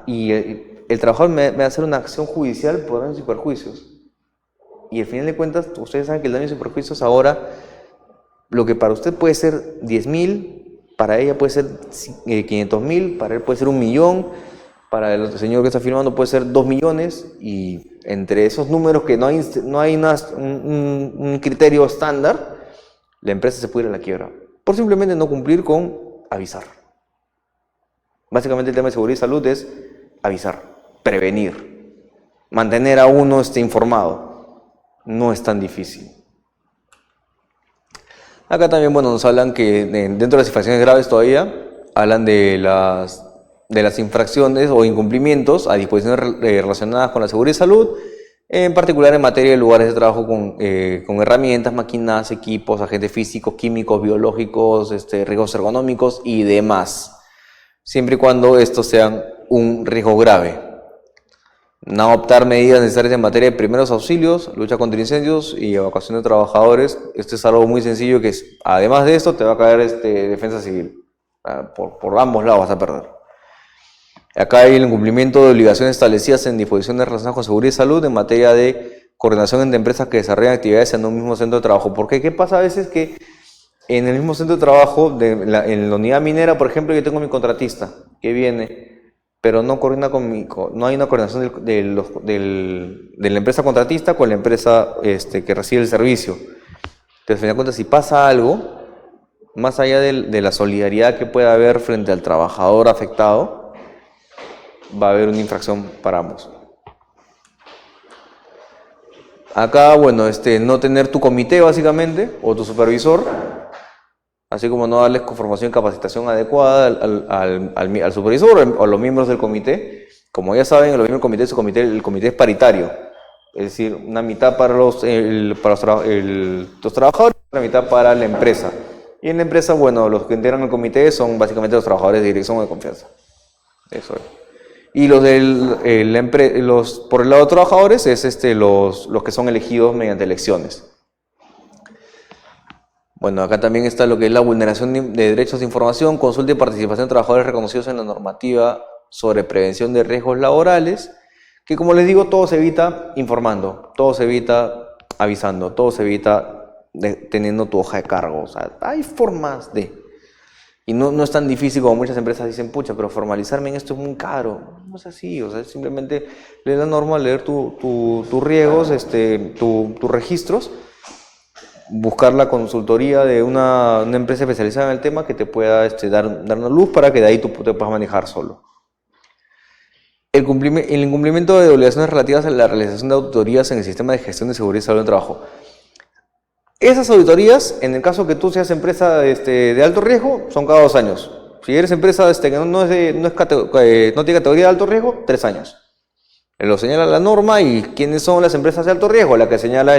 y el trabajador me va a hacer una acción judicial por daños y perjuicios. Y al final de cuentas, ustedes saben que el daño y perjuicios ahora, lo que para usted puede ser 10.000, para ella puede ser 500.000, para él puede ser 1.000.000, para el señor que está firmando puede ser 2 millones, y entre esos números que no hay un criterio estándar, la empresa se puede ir a la quiebra por simplemente no cumplir con avisar. Básicamente el tema de seguridad y salud es avisar, prevenir, mantener a uno informado. No es tan difícil. Acá también, bueno, nos hablan que dentro de las infracciones graves todavía, hablan de las infracciones o incumplimientos a disposiciones relacionadas con la seguridad y salud, en particular en materia de lugares de trabajo con herramientas, máquinas, equipos, agentes físicos, químicos, biológicos, riesgos ergonómicos y demás, siempre y cuando estos sean un riesgo grave. No adoptar medidas necesarias en materia de primeros auxilios, lucha contra incendios y evacuación de trabajadores. Esto es algo muy sencillo que además de esto te va a caer defensa civil. Por ambos lados vas a perder. Acá hay el incumplimiento de obligaciones establecidas en disposiciones relacionadas con seguridad y salud en materia de coordinación entre empresas que desarrollan actividades en un mismo centro de trabajo. Porque ¿qué pasa a veces? Que en el mismo centro de trabajo, en la unidad minera, por ejemplo, yo tengo mi contratista que viene, pero no coordina conmigo, no hay una coordinación de la empresa contratista con la empresa que recibe el servicio. Entonces, al final de cuentas, si pasa algo, más allá de la solidaridad que pueda haber frente al trabajador afectado, va a haber una infracción para ambos. Acá, bueno, no tener tu comité básicamente, o tu supervisor, así como no darles formación y capacitación adecuada al supervisor o a los miembros del comité. Como ya saben, los miembros del comité, el comité es paritario, es decir, una mitad para los trabajadores y una mitad para la empresa. Y en la empresa, bueno, los que integran el comité son básicamente los trabajadores de dirección o de confianza. Eso es. Y los por el lado de trabajadores es los que son elegidos mediante elecciones. Bueno, acá también está lo que es la vulneración de derechos de información, consulta y participación de trabajadores reconocidos en la normativa sobre prevención de riesgos laborales, que como les digo, todo se evita informando, todo se evita avisando, todo se evita teniendo tu hoja de cargo. O sea, hay formas de... Y no es tan difícil como muchas empresas dicen, pucha, pero formalizarme en esto es muy caro. No es así, o sea, simplemente leer la norma, leer tus riesgos, tus registros, buscar la consultoría de una empresa especializada en el tema que te pueda dar una luz para que de ahí tú te puedas manejar solo. El incumplimiento de obligaciones relativas a la realización de auditorías en el sistema de gestión de seguridad y salud del trabajo. Esas auditorías, en el caso que tú seas empresa de alto riesgo, son cada 2 años. Si eres empresa que no tiene categoría de alto riesgo, 3 años. Lo señala la norma. ¿Y quiénes son las empresas de alto riesgo? La que señala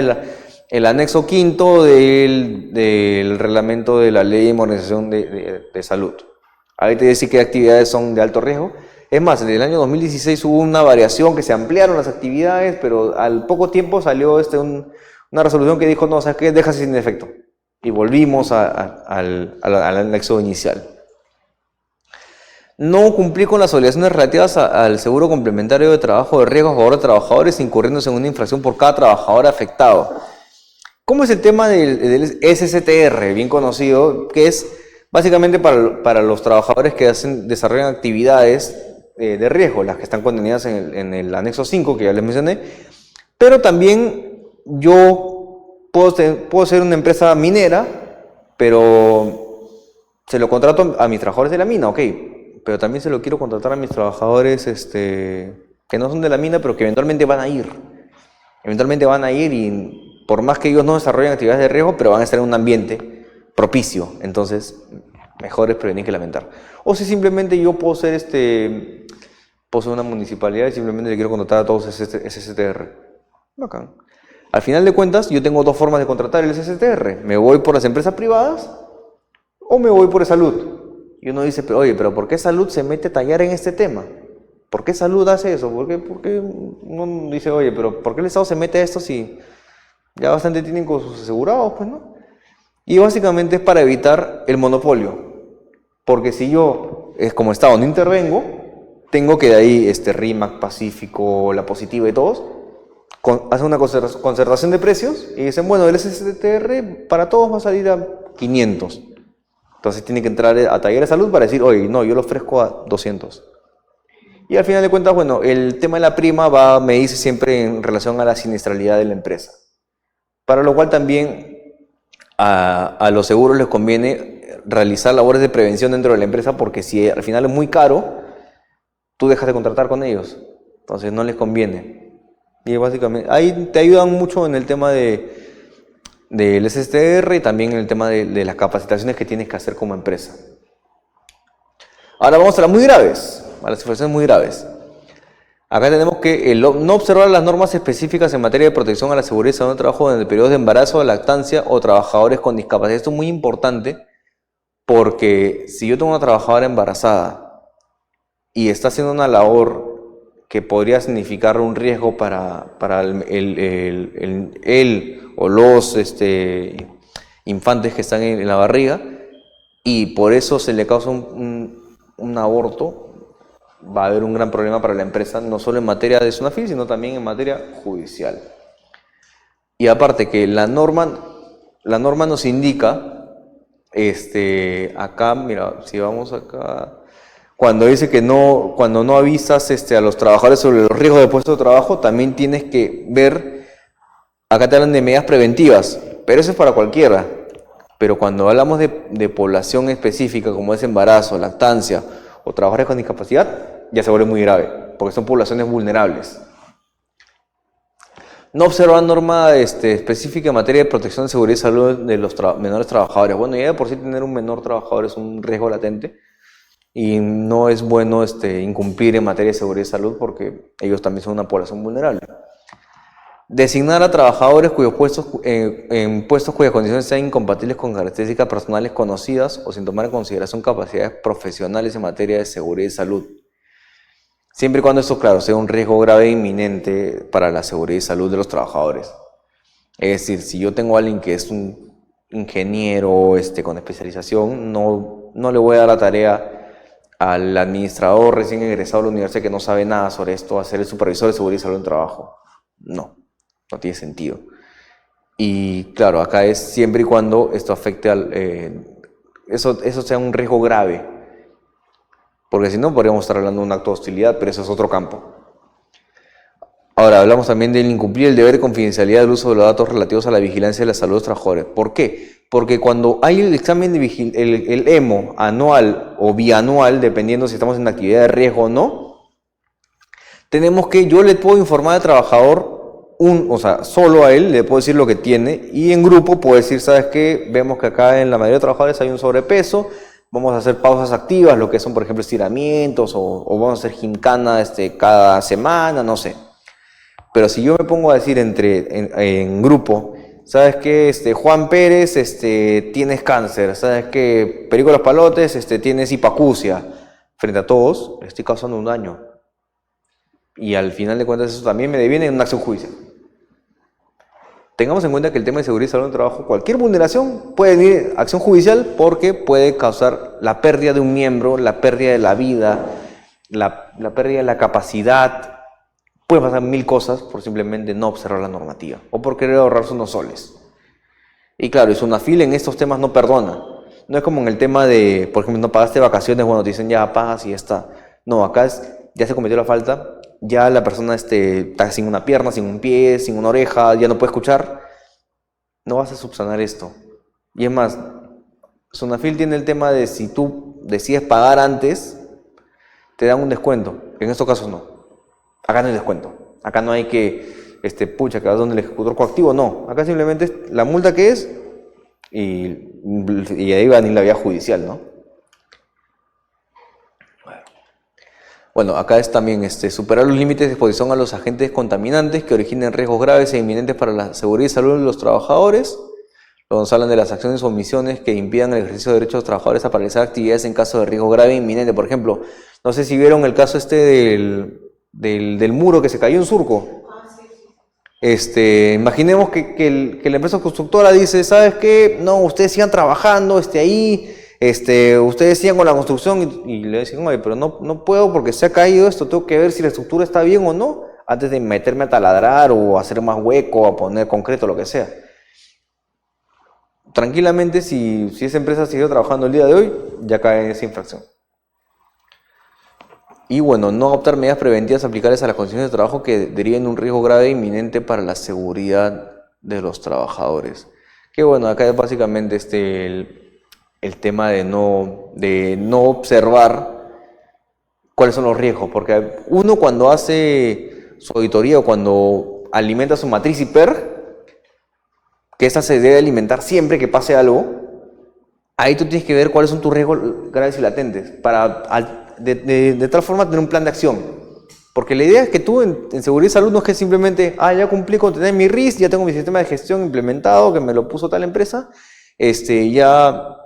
el anexo 5 del reglamento de la Ley de Modernización de Salud. Ahí te dice qué actividades son de alto riesgo. Es más, en el año 2016 hubo una variación que se ampliaron las actividades, pero al poco tiempo salió una resolución que dijo, no, ¿sabes qué? Déjase sin efecto. Y volvimos al anexo inicial. No cumplir con las obligaciones relativas al seguro complementario de trabajo de riesgo a favor de trabajadores, incurriéndose en una infracción por cada trabajador afectado. ¿Cómo es el tema del SSTR, bien conocido, que es básicamente para los trabajadores que desarrollan actividades de riesgo, las que están contenidas en el anexo 5, que ya les mencioné, pero también yo puedo ser una empresa minera, pero se lo contrato a mis trabajadores de la mina, ok, pero también se lo quiero contratar a mis trabajadores que no son de la mina, pero que eventualmente van a ir. Eventualmente van a ir y por más que ellos no desarrollen actividades de riesgo, pero van a estar en un ambiente propicio. Entonces, mejor es prevenir que lamentar. O si simplemente yo puedo ser una municipalidad y simplemente le quiero contratar a todos SSTR. Bacán. Al final de cuentas, yo tengo dos formas de contratar el SSTR. Me voy por las empresas privadas o me voy por salud. Y uno dice, oye, pero ¿por qué salud se mete a tallar en este tema? ¿Por qué salud hace eso? ¿Por qué uno dice, oye, pero ¿por qué el Estado se mete a esto si ya bastante tienen con sus asegurados, pues, ¿no? Y básicamente es para evitar el monopolio. Porque si yo, como Estado, no intervengo, tengo que de ahí RIMAC, Pacífico, La Positiva y todos, hacen una concertación de precios y dicen, bueno, el SSTR para todos va a salir a 500. Entonces tiene que entrar a taller de salud para decir, oye, no, yo lo ofrezco a 200. Y al final de cuentas, bueno, el tema de la prima me dice siempre en relación a la siniestralidad de la empresa. Para lo cual también a los seguros les conviene realizar labores de prevención dentro de la empresa, porque si al final es muy caro, tú dejas de contratar con ellos. Entonces no les conviene. Y básicamente, ahí te ayudan mucho en el tema del SSTR y también en el tema de las capacitaciones que tienes que hacer como empresa. Ahora vamos a las muy graves, a las situaciones muy graves. Acá tenemos que no observar las normas específicas en materia de protección a la seguridad y salud del trabajo en el periodo de embarazo, de lactancia o trabajadores con discapacidad. Esto es muy importante porque si yo tengo una trabajadora embarazada y está haciendo una labor que podría significar un riesgo para él o los infantes que están en la barriga, y por eso se le causa un aborto, va a haber un gran problema para la empresa, no solo en materia de SUNAFIL, sino también en materia judicial. Y aparte que la norma nos indica, acá, mira, si vamos acá, cuando dice que cuando no avisas a los trabajadores sobre los riesgos de puesto de trabajo, también tienes que ver, acá te hablan de medidas preventivas, pero eso es para cualquiera. Pero cuando hablamos de población específica, como es embarazo, lactancia o trabajadores con discapacidad, ya se vuelve muy grave, porque son poblaciones vulnerables. No observar norma específica en materia de protección, seguridad y salud de los menores trabajadores. Bueno, ya de por sí tener un menor trabajador es un riesgo latente y no es bueno incumplir en materia de seguridad y salud porque ellos también son una población vulnerable. Designar a trabajadores cuyos puestos, en puestos cuyas condiciones sean incompatibles con características personales conocidas o sin tomar en consideración capacidades profesionales en materia de seguridad y salud. Siempre y cuando esto, claro, sea un riesgo grave e inminente para la seguridad y salud de los trabajadores. Es decir, si yo tengo a alguien que es un ingeniero con especialización, no le voy a dar la tarea al administrador recién egresado de la universidad que no sabe nada sobre esto a ser el supervisor de seguridad y salud del trabajo. No tiene sentido. Y claro, acá es siempre y cuando esto afecte eso sea un riesgo grave. Porque si no, podríamos estar hablando de un acto de hostilidad, pero eso es otro campo. Ahora, hablamos también del incumplir el deber de confidencialidad del uso de los datos relativos a la vigilancia de la salud de los trabajadores. ¿Por qué? Porque cuando hay el examen de el EMO anual o bianual, dependiendo si estamos en actividad de riesgo o no, yo le puedo informar al trabajador, solo a él le puedo decir lo que tiene, y en grupo puedo decir, ¿sabes qué? Vemos que acá en la mayoría de trabajadores hay un sobrepeso, vamos a hacer pausas activas, lo que son, por ejemplo, estiramientos, o vamos a hacer gincana cada semana, no sé. Pero si yo me pongo a decir en grupo, ¿sabes qué? Juan Pérez, tienes cáncer, ¿sabes qué? Perico Los Palotes, tienes hipacusia, frente a todos, le estoy causando un daño. Y al final de cuentas eso también me deviene en una acción judicial. Tengamos en cuenta que el tema de seguridad y salud en el trabajo, cualquier vulneración puede venir acción judicial porque puede causar la pérdida de un miembro, la pérdida de la vida, la pérdida de la capacidad. Puede pasar mil cosas por simplemente no observar la normativa o por querer ahorrarse unos soles. Y claro, y Sunafil en estos temas no perdona. No es como en el tema de, por ejemplo, no pagaste vacaciones, bueno, te dicen ya pagas y ya está. No, acá ya se cometió la falta, ya la persona está sin una pierna, sin un pie, sin una oreja, ya no puede escuchar. No vas a subsanar esto. Y es más, Sunafil tiene el tema de si tú decides pagar antes, te dan un descuento. En estos casos no. Acá no hay descuento. Acá no hay que, pucha, que vas donde el ejecutor coactivo. No. Acá simplemente es la multa que es y ahí va ni la vía judicial, ¿no? Bueno, acá es también superar los límites de exposición a los agentes contaminantes que originen riesgos graves e inminentes para la seguridad y salud de los trabajadores. Luego nos hablan de las acciones o omisiones que impidan el ejercicio de derechos de los trabajadores a paralizar actividades en caso de riesgo grave e inminente. Por ejemplo, no sé si vieron el caso del muro que se cayó en Surco. Imaginemos que la empresa constructora dice, ¿sabes qué? No, ustedes sigan trabajando, ahí, ustedes sigan con la construcción y le dicen, oye, pero no puedo porque se ha caído esto, tengo que ver si la estructura está bien o no, antes de meterme a taladrar o hacer más hueco, a poner concreto, lo que sea. Tranquilamente, si esa empresa siguió trabajando el día de hoy, ya cae en esa infracción. Y bueno, no adoptar medidas preventivas aplicables a las condiciones de trabajo que deriven de un riesgo grave e inminente para la seguridad de los trabajadores. Que bueno, acá es básicamente el tema de no observar cuáles son los riesgos, porque uno cuando hace su auditoría o cuando alimenta su matriz IPER, que esta se debe alimentar siempre que pase algo, ahí tú tienes que ver cuáles son tus riesgos graves y latentes, para de tal forma tener un plan de acción. Porque la idea es que tú en seguridad y salud no es que simplemente, ya cumplí con tener mi RIS, ya tengo mi sistema de gestión implementado, que me lo puso tal empresa, ya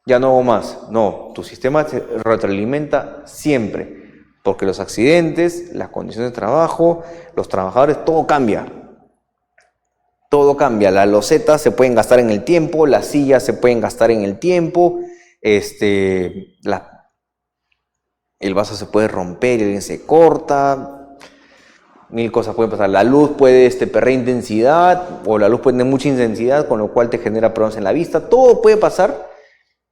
no hago más. No, tu sistema se retroalimenta siempre, porque los accidentes, las condiciones de trabajo, los trabajadores, todo cambia. Todo cambia, las losetas se pueden gastar en el tiempo, las sillas se pueden gastar en el tiempo, el vaso se puede romper y alguien se corta, mil cosas pueden pasar. La luz puede perder intensidad o la luz puede tener mucha intensidad, con lo cual te genera problemas en la vista. Todo puede pasar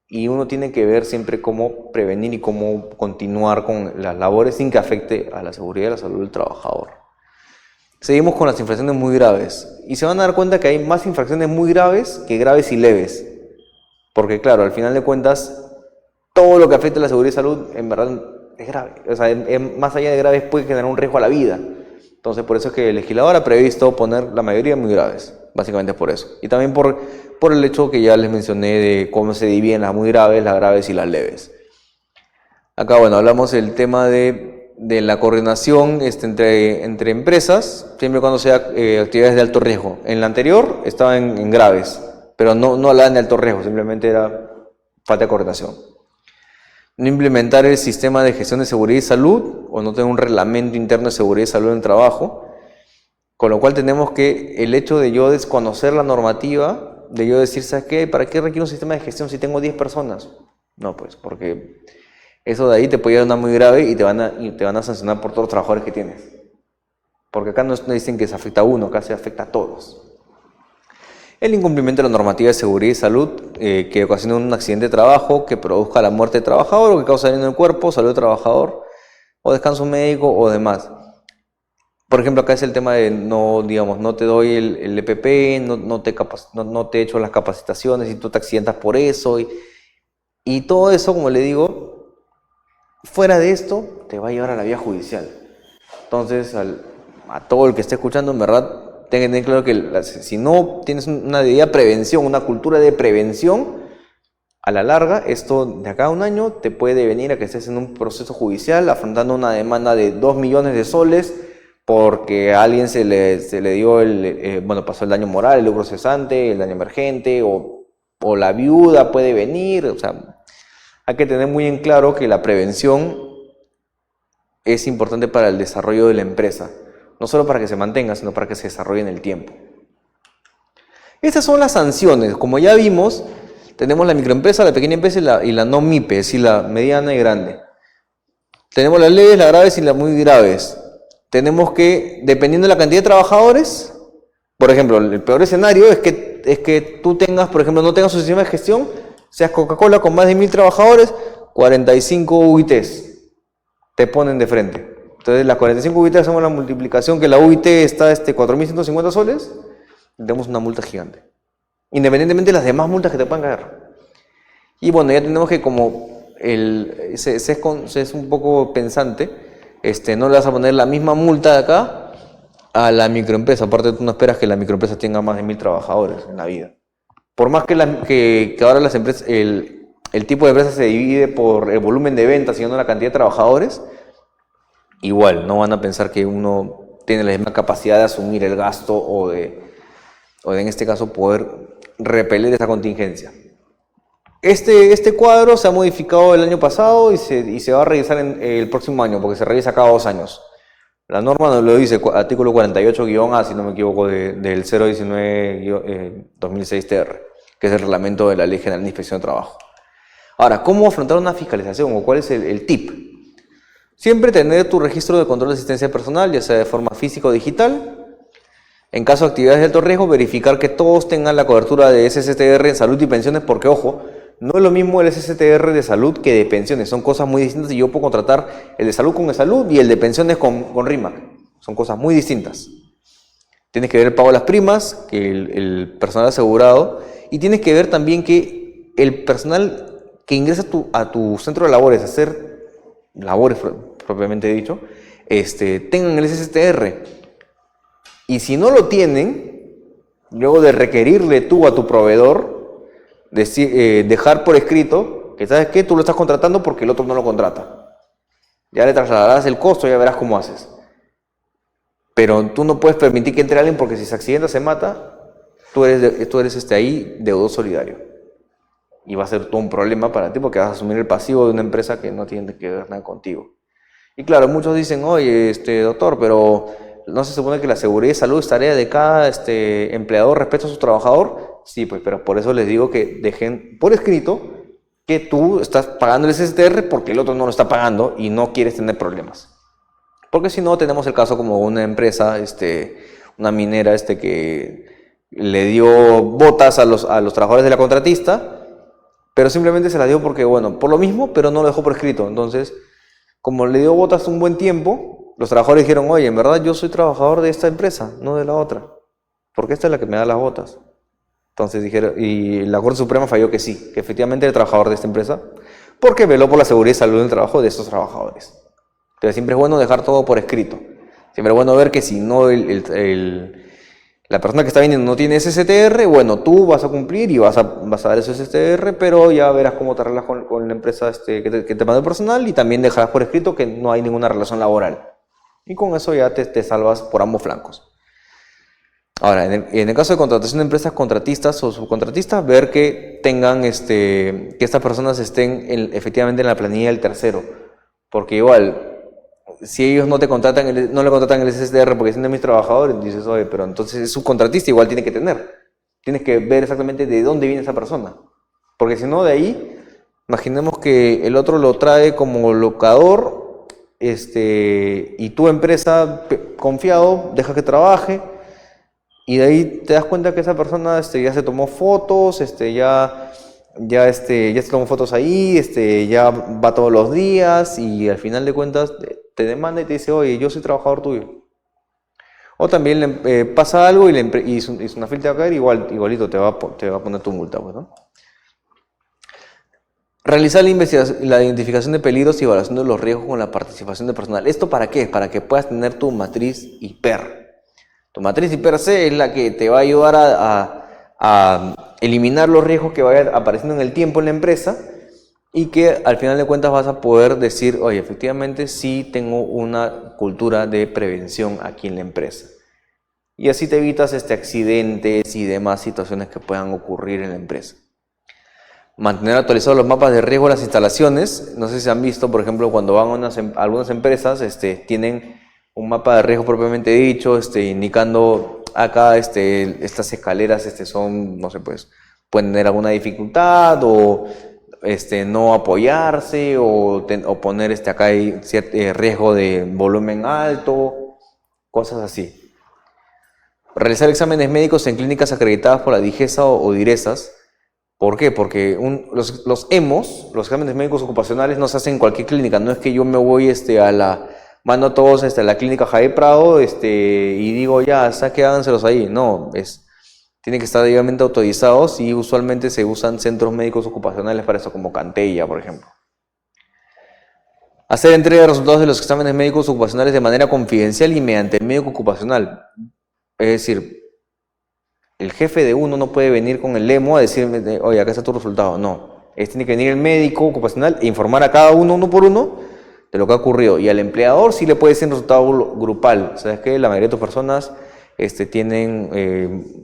y uno tiene que ver siempre cómo prevenir y cómo continuar con las labores sin que afecte a la seguridad y la salud del trabajador. Seguimos con las infracciones muy graves y se van a dar cuenta que hay más infracciones muy graves que graves y leves, porque claro, al final de cuentas todo lo que afecta a la seguridad y salud en verdad es grave, o sea, más allá de graves puede generar un riesgo a la vida. Entonces por eso es que el legislador ha previsto poner la mayoría muy graves, básicamente por eso, y también por el hecho que ya les mencioné de cómo se dividen las muy graves, las graves y las leves. Acá bueno, hablamos del tema de la coordinación entre empresas, siempre y cuando sea actividades de alto riesgo. En la anterior estaba en graves, pero no hablaban de alto riesgo, simplemente era falta de coordinación. No implementar el sistema de gestión de seguridad y salud, o no tener un reglamento interno de seguridad y salud en el trabajo, con lo cual tenemos que el hecho de yo desconocer la normativa, de yo decir, ¿sabes qué? ¿Para qué requiere un sistema de gestión si tengo 10 personas? No, pues, porque eso de ahí te puede llevar a una muy grave y te van a sancionar por todos los trabajadores que tienes. Porque acá no dicen que se afecta a uno, acá se afecta a todos. El incumplimiento de la normativa de seguridad y salud que ocasiona un accidente de trabajo, que produzca la muerte del trabajador o que cause daño en el cuerpo, salud del trabajador, o descanso médico o demás. Por ejemplo, acá es el tema de no te doy el EPP, no te echo las capacitaciones y tú te accidentas por eso. Y todo eso, como le digo, fuera de esto, te va a llevar a la vía judicial. Entonces, a todo el que esté escuchando, en verdad, tengan que tener claro que si no tienes una idea de prevención, una cultura de prevención, a la larga, esto de acá a un año te puede venir a que estés en un proceso judicial afrontando una demanda de 2 millones de soles porque a alguien se le dio pasó el daño moral, el lucro cesante, el daño emergente, o la viuda puede venir. O sea, hay que tener muy en claro que la prevención es importante para el desarrollo de la empresa. No solo para que se mantenga, sino para que se desarrolle en el tiempo. Estas son las sanciones. Como ya vimos, tenemos la microempresa, la pequeña empresa y la no MIPE, es decir, la mediana y grande. Tenemos las leves, las graves y las muy graves. Tenemos que, dependiendo de la cantidad de trabajadores, por ejemplo, el peor escenario es que es que tú tengas, por ejemplo, no tengas un sistema de gestión, seas Coca-Cola con más de 1000 trabajadores, 45 UITs te ponen de frente. Entonces, las 45 UITs hacemos la multiplicación, que la UIT está 4.150 soles, y tenemos una multa gigante. Independientemente de las demás multas que te puedan caer. Y bueno, ya tenemos que como se es un poco pensante, no le vas a poner la misma multa de acá a la microempresa. Aparte, tú no esperas que la microempresa tenga más de 1000 trabajadores en la vida. Por más que ahora las empresas, el tipo de empresa se divide por el volumen de ventas y no la cantidad de trabajadores, igual no van a pensar que uno tiene la misma capacidad de asumir el gasto o de en este caso poder repeler esa contingencia. Este cuadro se ha modificado el año pasado y se va a revisar el próximo año, porque se revisa cada 2 años. La norma nos lo dice, artículo 48-A, si no me equivoco, del 019-2006-TR, que es el reglamento de la Ley General de Inspección de Trabajo. Ahora, ¿cómo afrontar una fiscalización o cuál es el tip? Siempre tener tu registro de control de asistencia personal, ya sea de forma física o digital. En caso de actividades de alto riesgo, verificar que todos tengan la cobertura de SSTR en salud y pensiones, porque, ojo, no es lo mismo el SSTR de salud que de pensiones, son cosas muy distintas y yo puedo contratar el de salud con el salud y el de pensiones con RIMAC. Son cosas muy distintas. Tienes que ver el pago de las primas, que el personal asegurado, y tienes que ver también que el personal que ingresa a tu centro de labores a hacer labores propiamente dicho, tengan el SSTR. Y si no lo tienen, luego de requerirle tú a tu proveedor, dejar por escrito que, ¿sabes qué? Tú lo estás contratando porque el otro no lo contrata. Ya le trasladarás el costo y ya verás cómo haces. Pero tú no puedes permitir que entre alguien porque si se accidenta, se mata, tú eres ahí deudor solidario. Y va a ser todo un problema para ti porque vas a asumir el pasivo de una empresa que no tiene que ver nada contigo. Y claro, muchos dicen, oye, doctor, pero ¿no se supone que la seguridad y salud es tarea de cada empleador respecto a su trabajador? Sí, pues, pero por eso les digo que dejen por escrito que tú estás pagando el SSTR porque el otro no lo está pagando y no quieres tener problemas. Porque si no, tenemos el caso como una empresa, una minera que le dio botas a los trabajadores de la contratista, pero simplemente se las dio porque, bueno, por lo mismo, pero no lo dejó por escrito. Entonces, como le dio botas un buen tiempo, los trabajadores dijeron, oye, en verdad yo soy trabajador de esta empresa, no de la otra, porque esta es la que me da las botas. Entonces dijeron, y la Corte Suprema falló que sí, que efectivamente era trabajador de esta empresa, porque veló por la seguridad y salud del trabajo de estos trabajadores. Entonces siempre es bueno dejar todo por escrito. Siempre es bueno ver que si no la persona que está viniendo no tiene SSTR, bueno, tú vas a cumplir y vas a dar ese SSTR, pero ya verás cómo te arreglas con la empresa que te mandó el personal y también dejarás por escrito que no hay ninguna relación laboral. Y con eso ya te salvas por ambos flancos. Ahora, en el caso de contratación de empresas contratistas o subcontratistas, ver que tengan, que estas personas estén efectivamente en la planilla del tercero. Porque igual, si ellos no le contratan el SSTR porque son de mis trabajadores, dices, oye, pero entonces es subcontratista, igual tiene que tener. Tienes que ver exactamente de dónde viene esa persona. Porque si no, de ahí, imaginemos que el otro lo trae como locador, y tu empresa, confiado, deja que trabaje, y de ahí te das cuenta que esa persona ya se tomó fotos, ya se tomó fotos ahí, ya va todos los días, y al final de cuentas te demanda y te dice, oye, yo soy trabajador tuyo. O también pasa algo y Sunafil te va a caer, igualito te va a poner tu multa, pues, ¿no? Realizar la identificación de peligros y evaluación de los riesgos con la participación del personal. ¿Esto para qué? Para que puedas tener tu matriz IPER. Tu matriz IPER-C es la que te va a ayudar a eliminar los riesgos que vayan apareciendo en el tiempo en la empresa y que al final de cuentas vas a poder decir, oye, efectivamente sí tengo una cultura de prevención aquí en la empresa. Y así te evitas accidentes y demás situaciones que puedan ocurrir en la empresa. Mantener actualizados los mapas de riesgo de las instalaciones. No sé si han visto, por ejemplo, cuando van a algunas empresas, tienen un mapa de riesgo propiamente dicho, indicando acá estas escaleras son, no sé, pues, pueden tener alguna dificultad o no apoyarse o poner acá hay cierto riesgo de volumen alto, cosas así. realizar exámenes médicos en clínicas acreditadas por la DIGESA o DIRESAS. ¿Por qué? Porque los EMOS, los exámenes médicos ocupacionales, no se hacen en cualquier clínica. No es que yo me voy mando a todos a la clínica Jaime Prado y digo, ya, háganselos ahí. No, tienen que estar debidamente autorizados y usualmente se usan centros médicos ocupacionales para eso, como Cantella, por ejemplo. Hacer entrega de resultados de los exámenes médicos ocupacionales de manera confidencial y mediante el médico ocupacional. Es decir, el jefe de uno no puede venir con el EMO a decirme, oye, acá está tu resultado. No, tiene que venir el médico ocupacional e informar a cada uno por uno, de lo que ha ocurrido. Y al empleador sí le puede decir un resultado grupal. ¿Sabes qué? La mayoría de tus personas tienen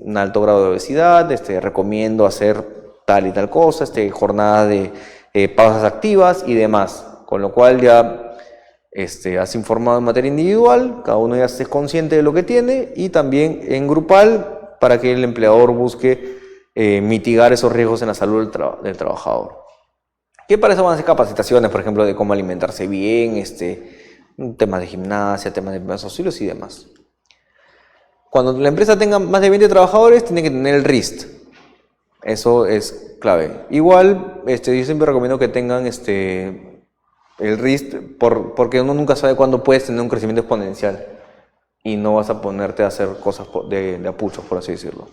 un alto grado de obesidad, recomiendo hacer tal y tal cosa, jornadas de pausas activas y demás. Con lo cual ya has informado en materia individual, cada uno ya esté consciente de lo que tiene, y también en grupal para que el empleador busque mitigar esos riesgos en la salud del trabajador. Que para eso van a hacer capacitaciones, por ejemplo, de cómo alimentarse bien, temas de gimnasia, temas de primeros auxilios y demás. Cuando la empresa tenga más de 20 trabajadores, tiene que tener el RIST. Eso es clave. Igual, yo siempre recomiendo que tengan el RIST, porque uno nunca sabe cuándo puedes tener un crecimiento exponencial y no vas a ponerte a hacer cosas de apuchos, por así decirlo.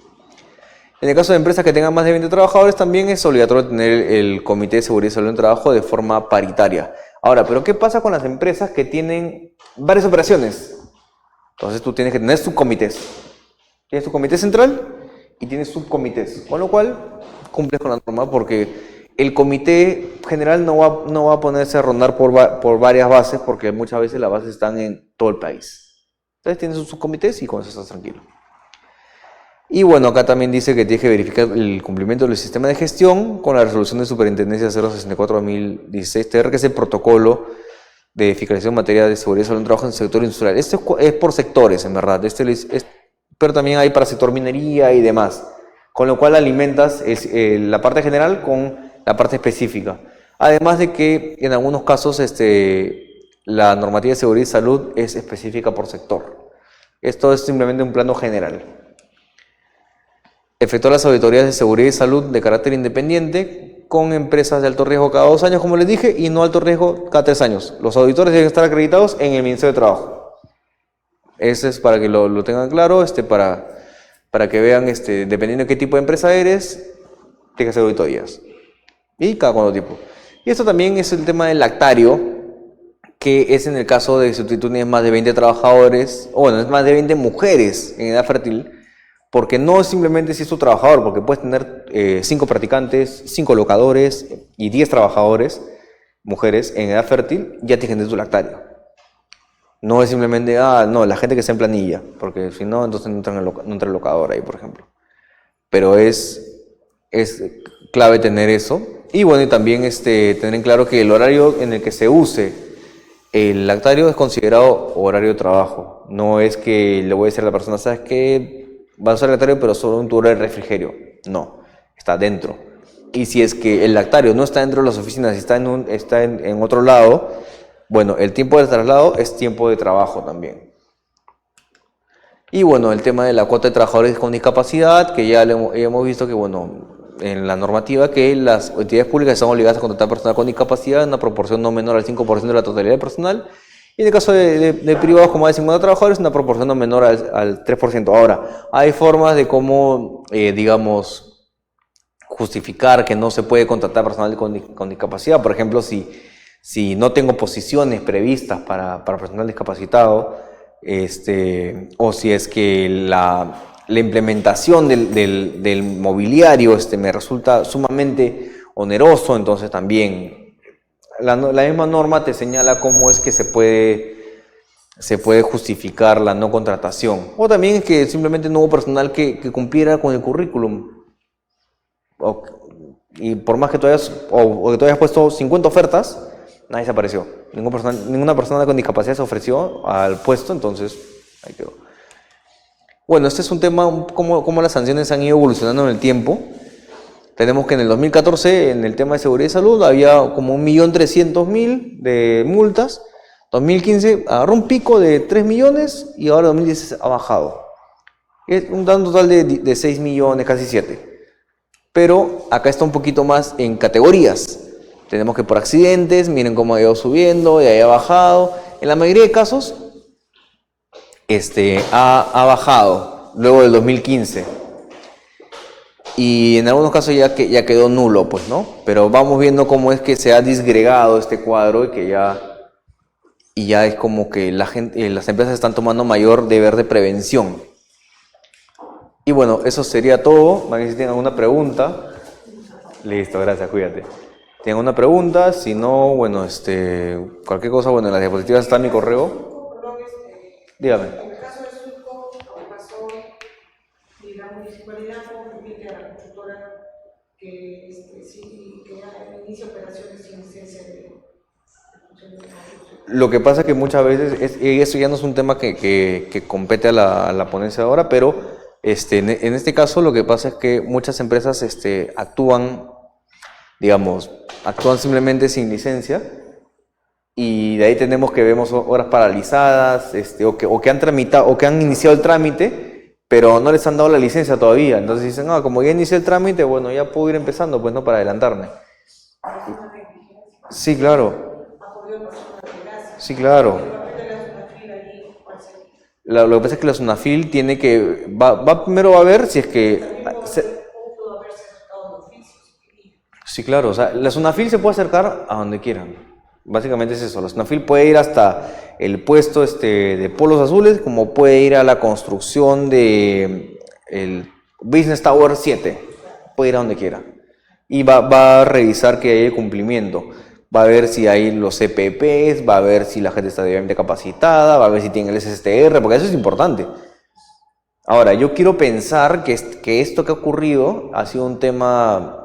En el caso de empresas que tengan más de 20 trabajadores, también es obligatorio tener el Comité de Seguridad y Salud en Trabajo de forma paritaria. Ahora, ¿pero qué pasa con las empresas que tienen varias operaciones? Entonces tú tienes que tener subcomités. Tienes tu comité central y tienes subcomités, con lo cual cumples con la norma, porque el comité general no va a ponerse a rondar por varias bases, porque muchas veces las bases están en todo el país. Entonces tienes sus subcomités y con eso estás tranquilo. Y bueno, acá también dice que tienes que verificar el cumplimiento del sistema de gestión con la resolución de Superintendencia 064/2016-TR, que es el protocolo de fiscalización en materia de seguridad y salud en trabajo en el sector industrial. Esto es por sectores, en verdad, pero también hay para sector minería y demás, con lo cual alimentas la parte general con la parte específica. Además de que en algunos casos la normativa de seguridad y salud es específica por sector. Esto es simplemente un plano general. Efectuar las auditorías de seguridad y salud de carácter independiente con empresas de alto riesgo cada 2 años, como les dije, y no alto riesgo cada 3 años. Los auditores deben estar acreditados en el Ministerio de Trabajo. Ese es para que lo tengan claro, para que vean, dependiendo de qué tipo de empresa eres, tienes que hacer auditorías. Y cada cuánto tiempo. Y esto también es el tema del lactario, que es en el caso de si tú tienes más de 20 trabajadores, o bueno, es más de 20 mujeres en edad fértil, porque no es simplemente si es tu trabajador, porque puedes tener 5 practicantes, 5 locadores y 10 trabajadores, mujeres en edad fértil, ya tienes que tener tu lactario. No es simplemente, no, la gente que está en planilla, porque si no, entonces no entra el locador ahí, por ejemplo. Pero es clave tener eso. Y bueno, y también tener en claro que el horario en el que se use el lactario es considerado horario de trabajo. No es que le voy a decir a la persona, ¿sabes qué? Va a usar el lactario, pero solo en tu hora de refrigerio. No, está dentro. Y si es que el lactario no está dentro de las oficinas, está en otro lado, bueno, el tiempo de traslado es tiempo de trabajo también. Y bueno, el tema de la cuota de trabajadores con discapacidad, que ya hemos visto que, bueno, en la normativa, que las entidades públicas están obligadas a contratar personal con discapacidad en una proporción no menor al 5% de la totalidad de personal. Y en el caso de privados con más de 50 trabajadores, una proporción no menor al 3%. Ahora, hay formas de cómo, justificar que no se puede contratar personal con discapacidad. Por ejemplo, si no tengo posiciones previstas para personal discapacitado, o si es que la implementación del mobiliario me resulta sumamente oneroso, entonces también la misma norma te señala cómo es que se puede justificar la no contratación. O también es que simplemente no hubo personal que cumpliera con el currículum. Y por más que tú hayas puesto 50 ofertas, nadie se apareció. Ninguna persona con discapacidad se ofreció al puesto, entonces ahí quedó. Bueno, este es un tema, cómo las sanciones han ido evolucionando en el tiempo. Tenemos que en el 2014, en el tema de seguridad y salud, había como 1.300.000 de multas. 2015 agarró un pico de 3 millones y ahora 2016 ha bajado. Es un total de 6 millones, casi 7. Pero acá está un poquito más en categorías. Tenemos que por accidentes, miren cómo ha ido subiendo y ahí ha bajado. En la mayoría de casos, ha bajado luego del 2015. Y en algunos casos ya quedó nulo, pues, ¿no? Pero vamos viendo cómo es que se ha disgregado este cuadro y ya es como que las empresas están tomando mayor deber de prevención. Y bueno, eso sería todo. Si tienen alguna pregunta. Listo, gracias, cuídate. ¿Tienen alguna pregunta? Si no, bueno, cualquier cosa, bueno, en las diapositivas está mi correo. Dígame. En el caso de Surco, como pasó y la municipalidad no permite a la constructora que inicie operaciones sin licencia de funcionamiento. Lo que pasa es que muchas veces, eso ya no es un tema que compete a la ponencia ahora, pero en este caso lo que pasa es que muchas empresas actúan simplemente sin licencia, y de ahí tenemos que vemos horas paralizadas, o que han tramitado, o que han iniciado el trámite, pero no les han dado la licencia todavía. Entonces dicen, como ya inicié el trámite, bueno, ya puedo ir empezando, pues no, para adelantarme. Sí, claro. Sí, claro. Lo que pasa es que la SUNAFIL tiene que, primero va a ver si es que... Sí, claro, o sea, la SUNAFIL se puede acercar a donde quieran. Básicamente es eso, la SUNAFIL puede ir hasta el puesto de Polos Azules, como puede ir a la construcción de el Business Tower 7, puede ir a donde quiera. Y va a revisar que haya cumplimiento. Va a ver si hay los CPPs, va a ver si la gente está debidamente capacitada, va a ver si tiene el SSTR, porque eso es importante. Ahora, yo quiero pensar que esto que ha ocurrido ha sido un tema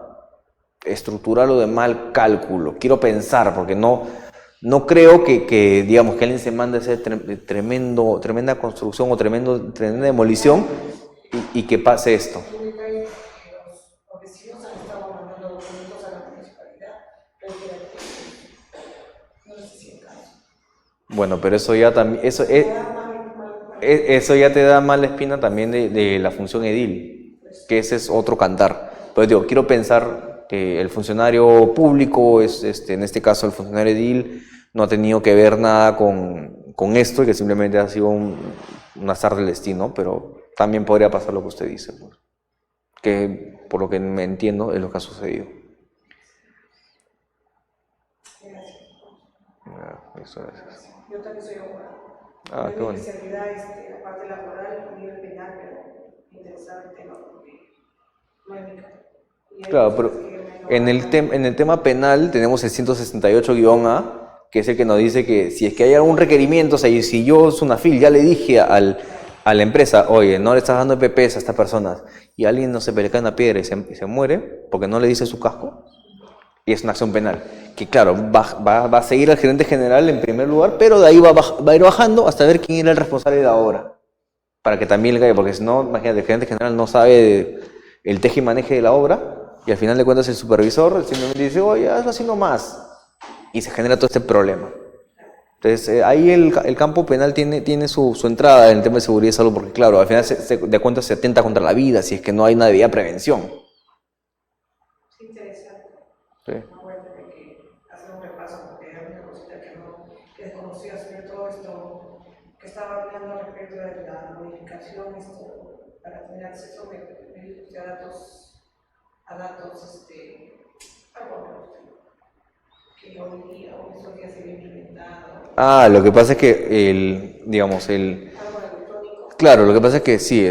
estructural o de mal cálculo. Quiero pensar, porque no creo que digamos, que alguien se mande a hacer tremenda construcción o tremenda demolición y que pase esto. Los vecinos han estado mandando documentos a la municipalidad, no sé si es caso. Bueno, pero eso ya también, eso ya te da mala espina también de la función edil, que ese es otro cantar. Pero digo, quiero pensar que el funcionario público, en este caso el funcionario edil, no ha tenido que ver nada con esto, y que simplemente ha sido un azar del destino, pero también podría pasar lo que usted dice, pues, que por lo que me entiendo es lo que ha sucedido. Gracias. Yo también soy abogado. Qué bueno. Mi especialidad es la parte laboral, a nivel penal, pero me interesaba el tema porque no hay mi campo. Claro, pero en el tema penal tenemos el 168-A, que es el que nos dice que si es que hay algún requerimiento, o sea, y si yo, SUNAFIL, ya le dije a la empresa, oye, no le estás dando EPPs a estas personas, y alguien no se le cae una piedra y se muere porque no le dice su casco, y es una acción penal, que claro, va a seguir al gerente general en primer lugar, pero de ahí va a ir bajando hasta ver quién era el responsable de la obra, para que también le caiga, porque si no, imagínate, el gerente general no sabe el teje y maneje de la obra, y al final de cuentas el supervisor simplemente dice, oye, hazlo así nomás, y se genera todo este problema. Entonces, ahí el campo penal tiene su entrada en el tema de seguridad y salud, porque claro, al final de cuentas se atenta contra la vida, si es que no hay una debida prevención. Es interesante. Sí. Bueno, hay que hacer un repaso porque hay una cosita que desconocía, sobre todo esto que estaba hablando respecto de la modificación para tener acceso a datos que hoy día o estos días se había implementado. Lo que pasa es que claro, lo que pasa es que sí,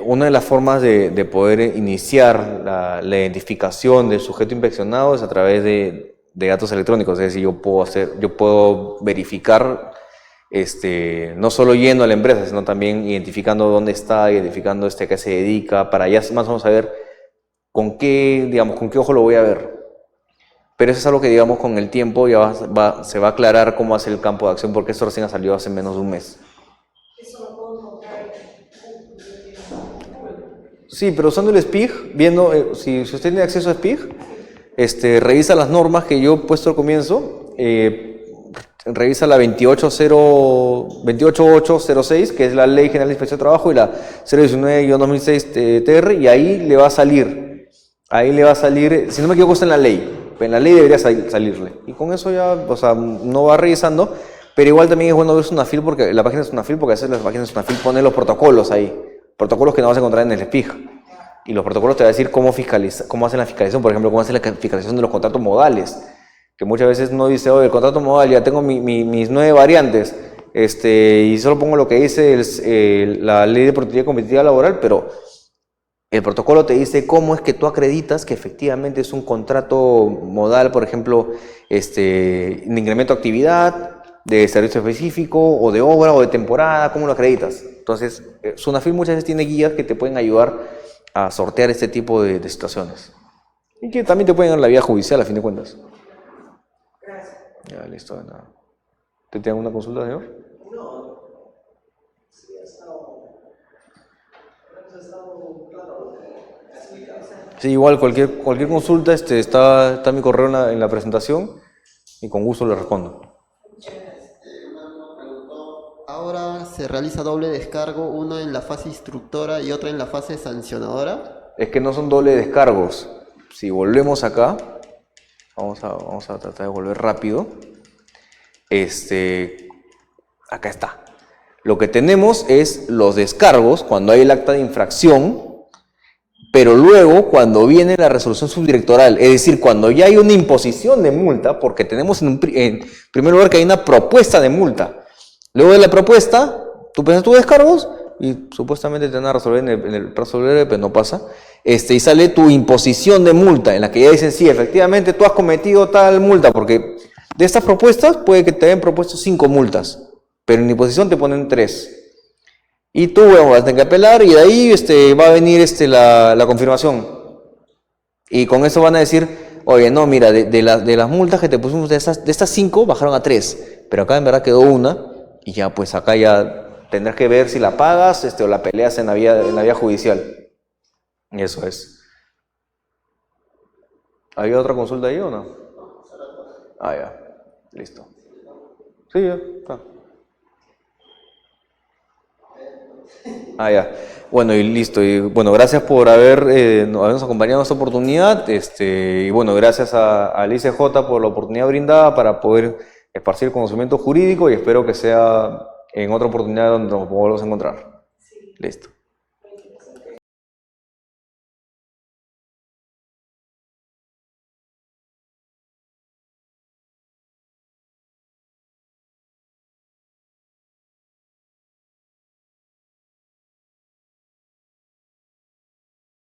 una de las formas de poder iniciar la identificación del sujeto inspeccionado es a través de datos electrónicos, es decir, yo puedo verificar, no solo yendo a la empresa, sino también identificando dónde está, identificando a qué se dedica, para ya más o menos saber con qué ojo lo voy a ver. Pero eso es algo que, digamos, con el tiempo ya se va a aclarar cómo hacer el campo de acción, porque esto recién ha salido hace menos de un mes. Eso lo puedo encontrar Sí, pero usando el SPIG, viendo, si usted tiene acceso a SPIG, revisa las normas que yo he puesto al comienzo, revisa la 28806, que es la Ley General de Inspección de Trabajo, y la 019-2006 TR, y ahí le va a salir, si no me equivoco está en la ley, en la ley debería salirle. Y con eso ya, o sea, no va revisando, pero igual también es bueno ver Sunafil, porque la página de Sunafil, porque a veces las páginas de Sunafil ponen los protocolos ahí, protocolos que no vas a encontrar en el SPIG. Y los protocolos te van a decir cómo hacen la fiscalización, por ejemplo, cómo hacen la fiscalización de los contratos modales. Que muchas veces uno dice, oye, el contrato modal, ya tengo mis 9 variantes, y solo pongo lo que dice la Ley de Productividad Competitiva Laboral, pero el protocolo te dice cómo es que tú acreditas que efectivamente es un contrato modal, por ejemplo, de incremento de actividad, de servicio específico, o de obra, o de temporada, ¿cómo lo acreditas? Entonces, Sunafil muchas veces tiene guías que te pueden ayudar a sortear este tipo de situaciones. Y que también te pueden dar la vía judicial, a fin de cuentas. Ya, listo, de nada. ¿Te tiene alguna consulta, señor? No. Sí, ha estado claro. Sí, igual cualquier consulta, está mi correo en la presentación y con gusto le respondo. Ahora se realiza doble descargo, una en la fase instructora y otra en la fase sancionadora. Es que no son doble descargos. Si volvemos acá, vamos a tratar de volver rápido. Acá está. Lo que tenemos es los descargos cuando hay el acta de infracción, pero luego cuando viene la resolución subdirectoral, es decir, cuando ya hay una imposición de multa, porque tenemos en primer lugar que hay una propuesta de multa. Luego de la propuesta, tú presentas tus descargos y supuestamente te van a resolver en el plazo breve, pero no pasa. Y sale tu imposición de multa, en la que ya dicen, sí, efectivamente tú has cometido tal multa, porque de estas propuestas puede que te hayan propuesto 5 multas, pero en imposición te ponen 3. Y tú, bueno, vas a tener que apelar y de ahí va a venir la confirmación. Y con eso van a decir, oye, no, mira, de las multas que te pusimos de estas 5 bajaron a 3, pero acá en verdad quedó una, y ya pues acá ya tendrás que ver si la pagas o la peleas en la vía judicial. Y eso es. ¿Había otra consulta ahí o no? Ah, ya. Listo. Sí, ya. Ah, ya. Bueno, y listo. Y bueno, gracias por habernos acompañado en esta oportunidad. Y bueno, gracias al ICJ por la oportunidad brindada para poder esparcir conocimiento jurídico, y espero que sea en otra oportunidad donde nos volvamos a encontrar. Listo.